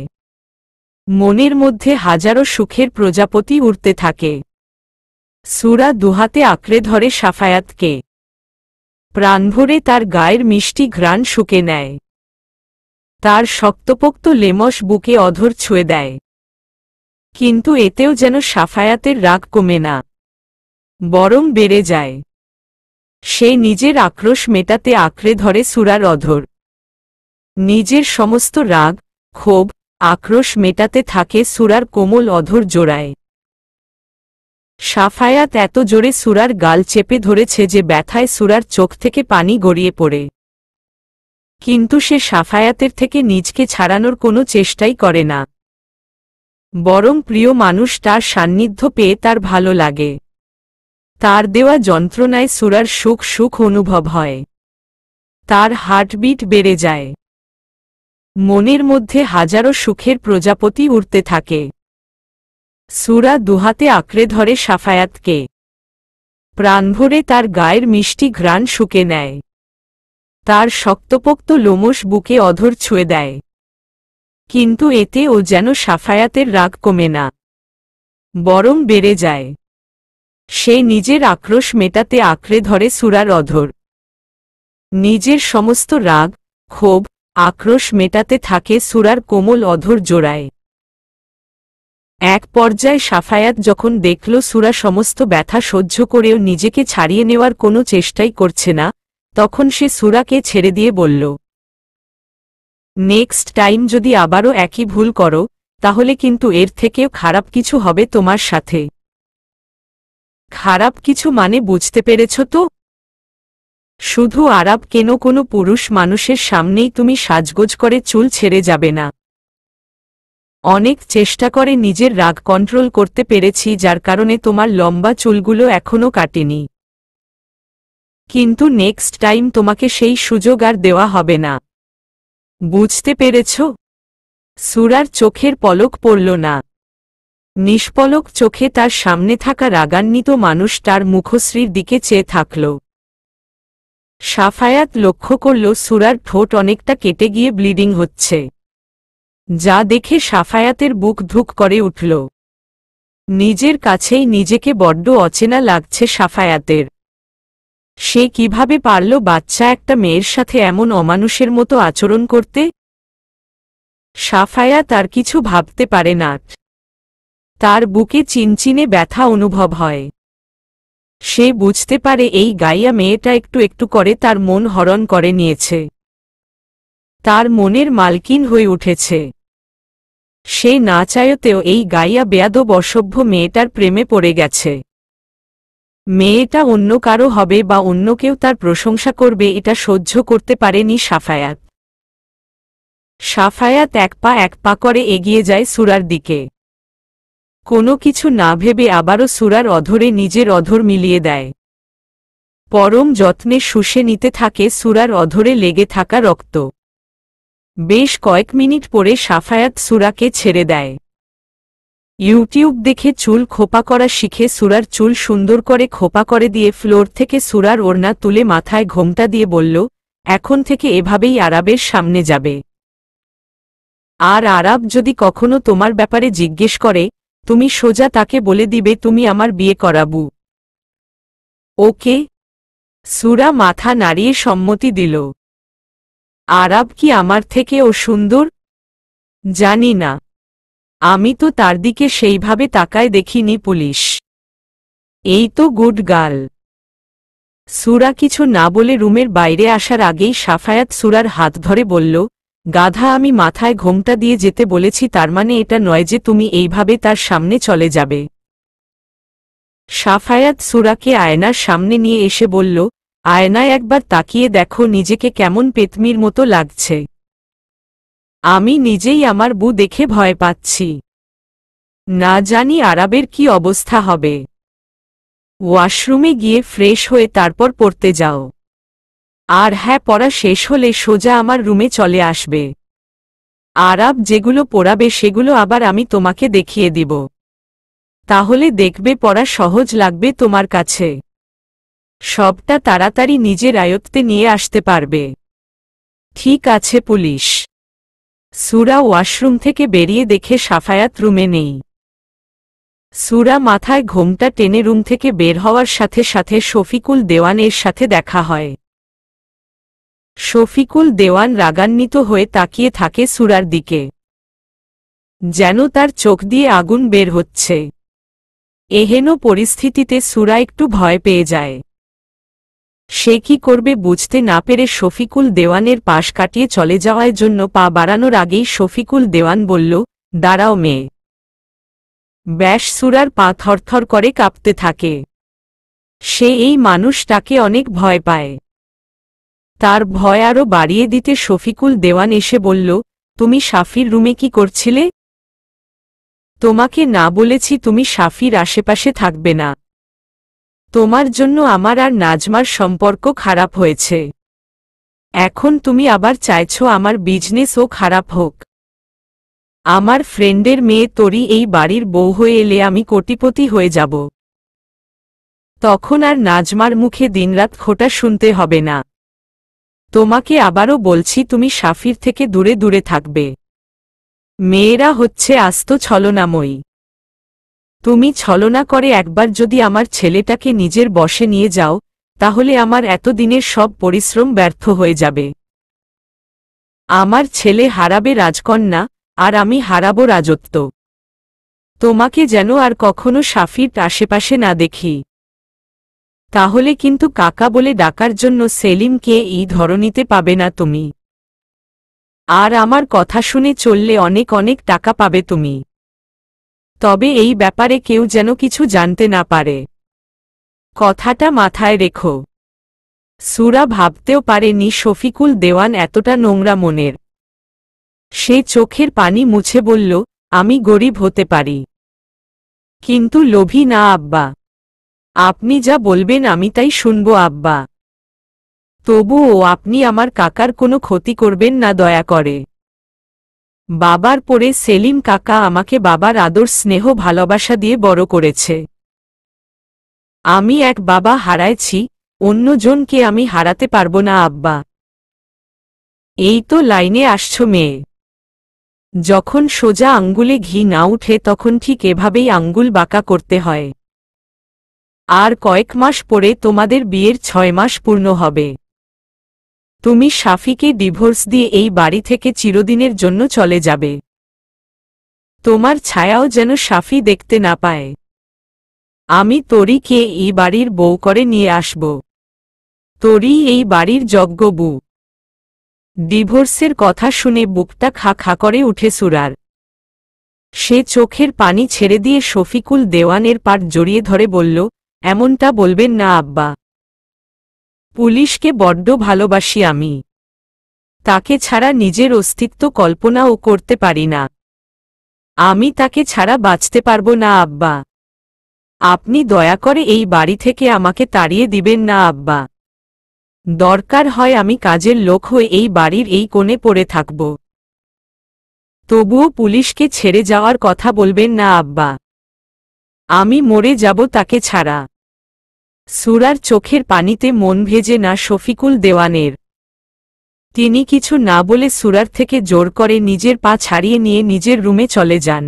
মনের মধ্যে হাজারো সুখের প্রজাপতি উড়তে থাকে। সুরা দুহাতে আঁকড়ে ধরে সাফায়াতকে, প্রাণভরে তার গায়ের মিষ্টি ঘ্রাণ শুকে নেয়, তার শক্তপোক্ত লেমস বুকে অধর ছুঁয়ে দেয়। কিন্তু এতেও যেন সাফায়াতের রাগ কমে না, বরং বেড়ে যায়। সে নিজের আক্রোশ মেটাতে আঁকড়ে ধরে সুরার অধর, নিজের সমস্ত রাগ ক্ষোভ আক্রোশ মেটাতে থাকে সুরার কোমল অধর জোড়ায়। সাফায়াত এত জোরে সুরার গাল চেপে ধরেছে যে ব্যথায় সুরার চোখ থেকে পানি গড়িয়ে পড়ে। কিন্তু সে সাফায়াতের থেকে নিজকে ছাড়ানোর কোনো চেষ্টাই করে না, বরং প্রিয় মানুষ তার সান্নিধ্য পেয়ে তার ভালো লাগে। তার দেওয়া যন্ত্রণায় সুরার সুখ সুখ অনুভব হয়, তার হার্টবিট বেড়ে যায়, মনের মধ্যে হাজারো সুখের প্রজাপতি উড়তে থাকে। সুরা দুহাতে আঁকড়ে ধরে সাফায়াতকে, প্রাণভরে তার গায়ের মিষ্টি ঘ্রাণ শুকে নেয়, তার শক্তপোক্ত লোমশ বুকে অধর ছুঁয়ে দেয়। কিন্তু এতে ও যেন সাফায়াতের রাগ কমে না, বরং বেড়ে যায়। সে নিজের আক্রোশ মেটাতে আঁকড়ে ধরে সুরার অধর। নিজের সমস্ত রাগ, ক্ষোভ, আক্রোশ মেটাতে থাকে সুরার কোমল অধর জোড়ায়। এক পর্যায়ে সাফায়াত যখন দেখল সুরা সমস্ত ব্যথা সহ্য করেও নিজেকে ছাড়িয়ে নেওয়ার কোনো চেষ্টাই করছে না, তখন সে সুরাকে ছেড়ে দিয়ে বলল, নেক্সট টাইম যদি আবারও একই ভুল করো, তাহলে কিন্তু এর থেকেও খারাপ কিছু হবে তোমার সাথে। খারাপ কিছু মানে বুঝতে পেরেছ তো? শুধু আরাব কেন, কোনো পুরুষ মানুষের সামনেই তুমি সাজগোজ করে চুল ছেড়ে যাবে না। অনেক চেষ্টা করে নিজের রাগ কন্ট্রোল করতে পেরেছি, যার কারণে তোমার লম্বা চুলগুলো এখনো কাটেনি। কিন্তু নেক্সট টাইম তোমাকে সেই সুযোগ আর দেওয়া হবে না। বুঝতে পেরেছ? সুরার চোখের পলক পড়ল না। নিষ্পলক চোখে তার সামনে থাকা রাগান্বিত মানুষটার মুখশ্রীর দিকে চেয়ে থাকল। সাফায়াত লক্ষ্য করল সুরার ঠোঁট অনেকটা কেটে গিয়ে ব্লিডিং হচ্ছে, যা দেখে সাফায়াতের বুক ধুক করে উঠল। নিজের কাছেই নিজেকে বড্ড অচেনা লাগছে সাফায়াতের। সে কিভাবে পারল বাচ্চা একটা মেয়ের সাথে এমন অমানুষের মতো আচরণ করতে? সাফায়াত আর কিছু ভাবতে পারে না। তার বুকে চিনচিনে ব্যথা অনুভব হয়। সে বুঝতে পারে এই গাইয়া মেয়েটা একটু একটু করে তার মন হরণ করে নিয়েছে, তার মনের মালকিন হয়ে উঠেছে। সে না চাইতেও এই গাইয়া বেয়াদব অসভ্য মেয়েটার প্রেমে পড়ে গেছে। মেয়েটা অন্য কারো হবে বা অন্য কেউ তার প্রশংসা করবে, এটা সহ্য করতে পারেনি সাফায়াত। সাফায়াত এক পা করে এগিয়ে যায় সুরার দিকে। কোনো কিছু না ভেবে আবারও সুরার অধরে নিজের অধর মিলিয়ে দেয়। পরম যত্নে শুষে নিতে থাকে সুরার অধরে লেগে থাকা রক্ত। বেশ কয়েক মিনিট পরে সাফায়াত সুরাকে ছেড়ে দেয়। ইউটিউব দেখে চুল খোপা করা শিখে সুরার চুল সুন্দর করে খোপা করে দিয়ে ফ্লোর থেকে সুরার ওড়না তুলে মাথায় ঘোমটা দিয়ে বলল, এখন থেকে এভাবেই আরাবের সামনে যাবে। আর আরাব যদি কখনো তোমার ব্যাপারে জিজ্ঞেস করে, তুমি সোজা তাকে বলে দিবে তুমি আমার বিয়ে করাবু। ওকে? সুরা মাথা নাড়িয়ে সম্মতি দিল। আরাব কি আমার থেকে ও সুন্দর? জানি না, আমি তো তার দিকে সেইভাবে তাকায় দেখিনি। পুলিশ এই তো গুড গার্ল। সুরা কিছু না বলে রুমের বাইরে আসার আগেই সাফায়াত সুরার হাত ধরে বলল, গাধা, আমি মাথায় ঘোমটা দিয়ে যেতে বলেছি, তার মানে এটা নয় যে তুমি এইভাবে তার সামনে চলে যাবে। সাফায়াত সুরাকে আয়নার সামনে নিয়ে এসে বলল, আয়নায় একবার তাকিয়ে দেখো নিজেকে কেমন পেতমির মতো লাগছে। আমি নিজেই আমার বউ দেখে ভয় পাচ্ছি। না জানি আরাবের কি অবস্থা হবে। ওয়াশরুমে গিয়ে ফ্রেশ হয়ে তারপর পড়তে যাও। আর হ্যাঁ, পড়া শেষ হলে সোজা আমার রুমে চলে আসবে। আরাব যেগুলো পড়াবে সেগুলো আবার আমি তোমাকে দেখিয়ে দিব। তাহলে দেখবে পড়া সহজ লাগবে তোমার কাছে। সবটা তাড়াতাড়ি নিজের আয়ত্তে নিয়ে আসতে পারবে। ঠিক আছে পুলিশ। সুরা ওয়াশরুম থেকে বেরিয়ে দেখে সাফায়াত রুমে নেই। সুরা মাথায় ঘোমটা টেনে রুম থেকে বের হওয়ার সাথে সাথে শফিকুল দেওয়ানের সাথে দেখা হয়। শফিকুল দেওয়ান রাগান্বিত হয়ে তাকিয়ে থাকে সুরার দিকে, যেন তার চোখ দিয়ে আগুন বের হচ্ছে। এহেন পরিস্থিতিতে সুরা একটু ভয় পেয়ে যায়। সে কি করবে বুঝতে না পেরে শফিকুল দেওয়ানের পাশ কাটিয়ে চলে যাওয়ার জন্য পা বাড়ানোর আগেই শফিকুল দেওয়ান বলল, দাঁড়াও মেয়ে। ব্যাস সুরার পা থরথর করে কাঁপতে থাকে। সে এই মানুষটাকে অনেক ভয় পায়। তার ভয় আরও বাড়িয়ে দিতে শফিকুল দেওয়ান এসে বলল, তুমি শাফির রুমে কি করছিলে? তোমাকে না বলেছি তুমি শাফির আশেপাশে থাকবে না। তোমার জন্য আমার আর নাজমার সম্পর্ক খারাপ হয়েছে। এখন তুমি আবার চাইছো আমার বিজনেসও খারাপ হোক। আমার ফ্রেন্ডের মেয়ে তরি এই বাড়ির বউ হয়ে এলে আমি কোটিপতি হয়ে যাব। তখন আর নাজমার মুখে দিনরাত খোটা শুনতে হবে না। তোমাকে আবারও বলছি তুমি শাফির থেকে দূরে দূরে থাকবে। মেয়েরা হচ্ছে আস্ত ছলনাময়ী। তুমি ছলনা করে একবার যদি আমার ছেলেটাকে নিজের বশে নিয়ে যাও, তাহলে আমার এতদিনের সব পরিশ্রম ব্যর্থ হয়ে যাবে। আমার ছেলে হারাবে রাজকন্যা, আর আমি হারাবো রাজত্ব। তোমাকে যেন আর কখনো সাফির আশেপাশে না দেখি। তাহলে কিন্তু কাকা বলে ডাকার জন্য সেলিমকে এই ধরনীতে পাবে না তুমি। আর আমার কথা শুনে চললে অনেক অনেক টাকা পাবে তুমি। তবে এই ব্যাপারে কেউ যেন কিছু জানতে না পারে। কথাটা মাথায় রেখো। সুরা ভাবতেও পারেনি শফিকুল দেওয়ান এতটা নোংরা মনের। সে চোখের পানি মুছে বলল, আমি গরিব হতে পারি, কিন্তু লোভী না আব্বা। আপনি যা বলবেন আমি তাই শুনব আব্বা। তবুও আপনি আমার কাকার কোনো ক্ষতি করবেন না দয়া করে। বাবার পরে সেলিম কাকা আমাকে বাবার আদর স্নেহ ভালোবাসা দিয়ে বড় করেছে। আমি এক বাবা হারাইছি, অন্যজনকে আমি হারাতে পারবো না আব্বা। এই তো লাইনে আসছো মেয়ে। যখন সোজা আঙ্গুলে ঘি না উঠে তখন ঠিক এভাবেই আঙ্গুল বাঁকা করতে হয়। আর কয়েক মাস পরে তোমাদের বিয়ের 6 মাস পূর্ণ হবে। তুমি শাফিকে ডিভোর্স দিয়ে এই বাড়ি থেকে চিরদিনের জন্য চলে যাবে। তোমার ছায়াও যেন শাফি দেখতে না পায়। আমি তরিকে এই বাড়ির বউ করে নিয়ে আসব। তরি এই বাড়ির যোগ্য বউ। ডিভোর্সের কথা শুনে বুকটা খা খা করে উঠে সুরার। সে চোখের পানি ছেড়ে দিয়ে শফিকুল দেওয়ানের পাট জড়িয়ে ধরে বলল, এমনটা বলবেন না আব্বা। পুলিশকে বড্ড ভালোবাসি আমি। তাকে ছাড়া নিজের অস্তিত্ব কল্পনাও করতে পারি না। আমি তাকে ছাড়া বাঁচতে পারবো না আব্বা। আপনি দয়া করে এই বাড়ি থেকে আমাকে তাড়িয়ে দিবেন না আব্বা। দরকার হয় আমি কাজের লোক হয়ে এই বাড়ির এই কোণে পড়ে থাকব। তবুও পুলিশকে ছেড়ে যাওয়ার কথা বলবেন না আব্বা। আমি মরে যাব তাকে ছাড়া। সুরার চোখের পানিতে মন ভেজে না শফিকুল দেওয়ানের। তিনি কিছু না বলে সুরার থেকে জোর করে নিজের পা ছাড়িয়ে নিয়ে নিজের রুমে চলে যান।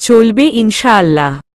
চলবে ইনশাআল্লাহ।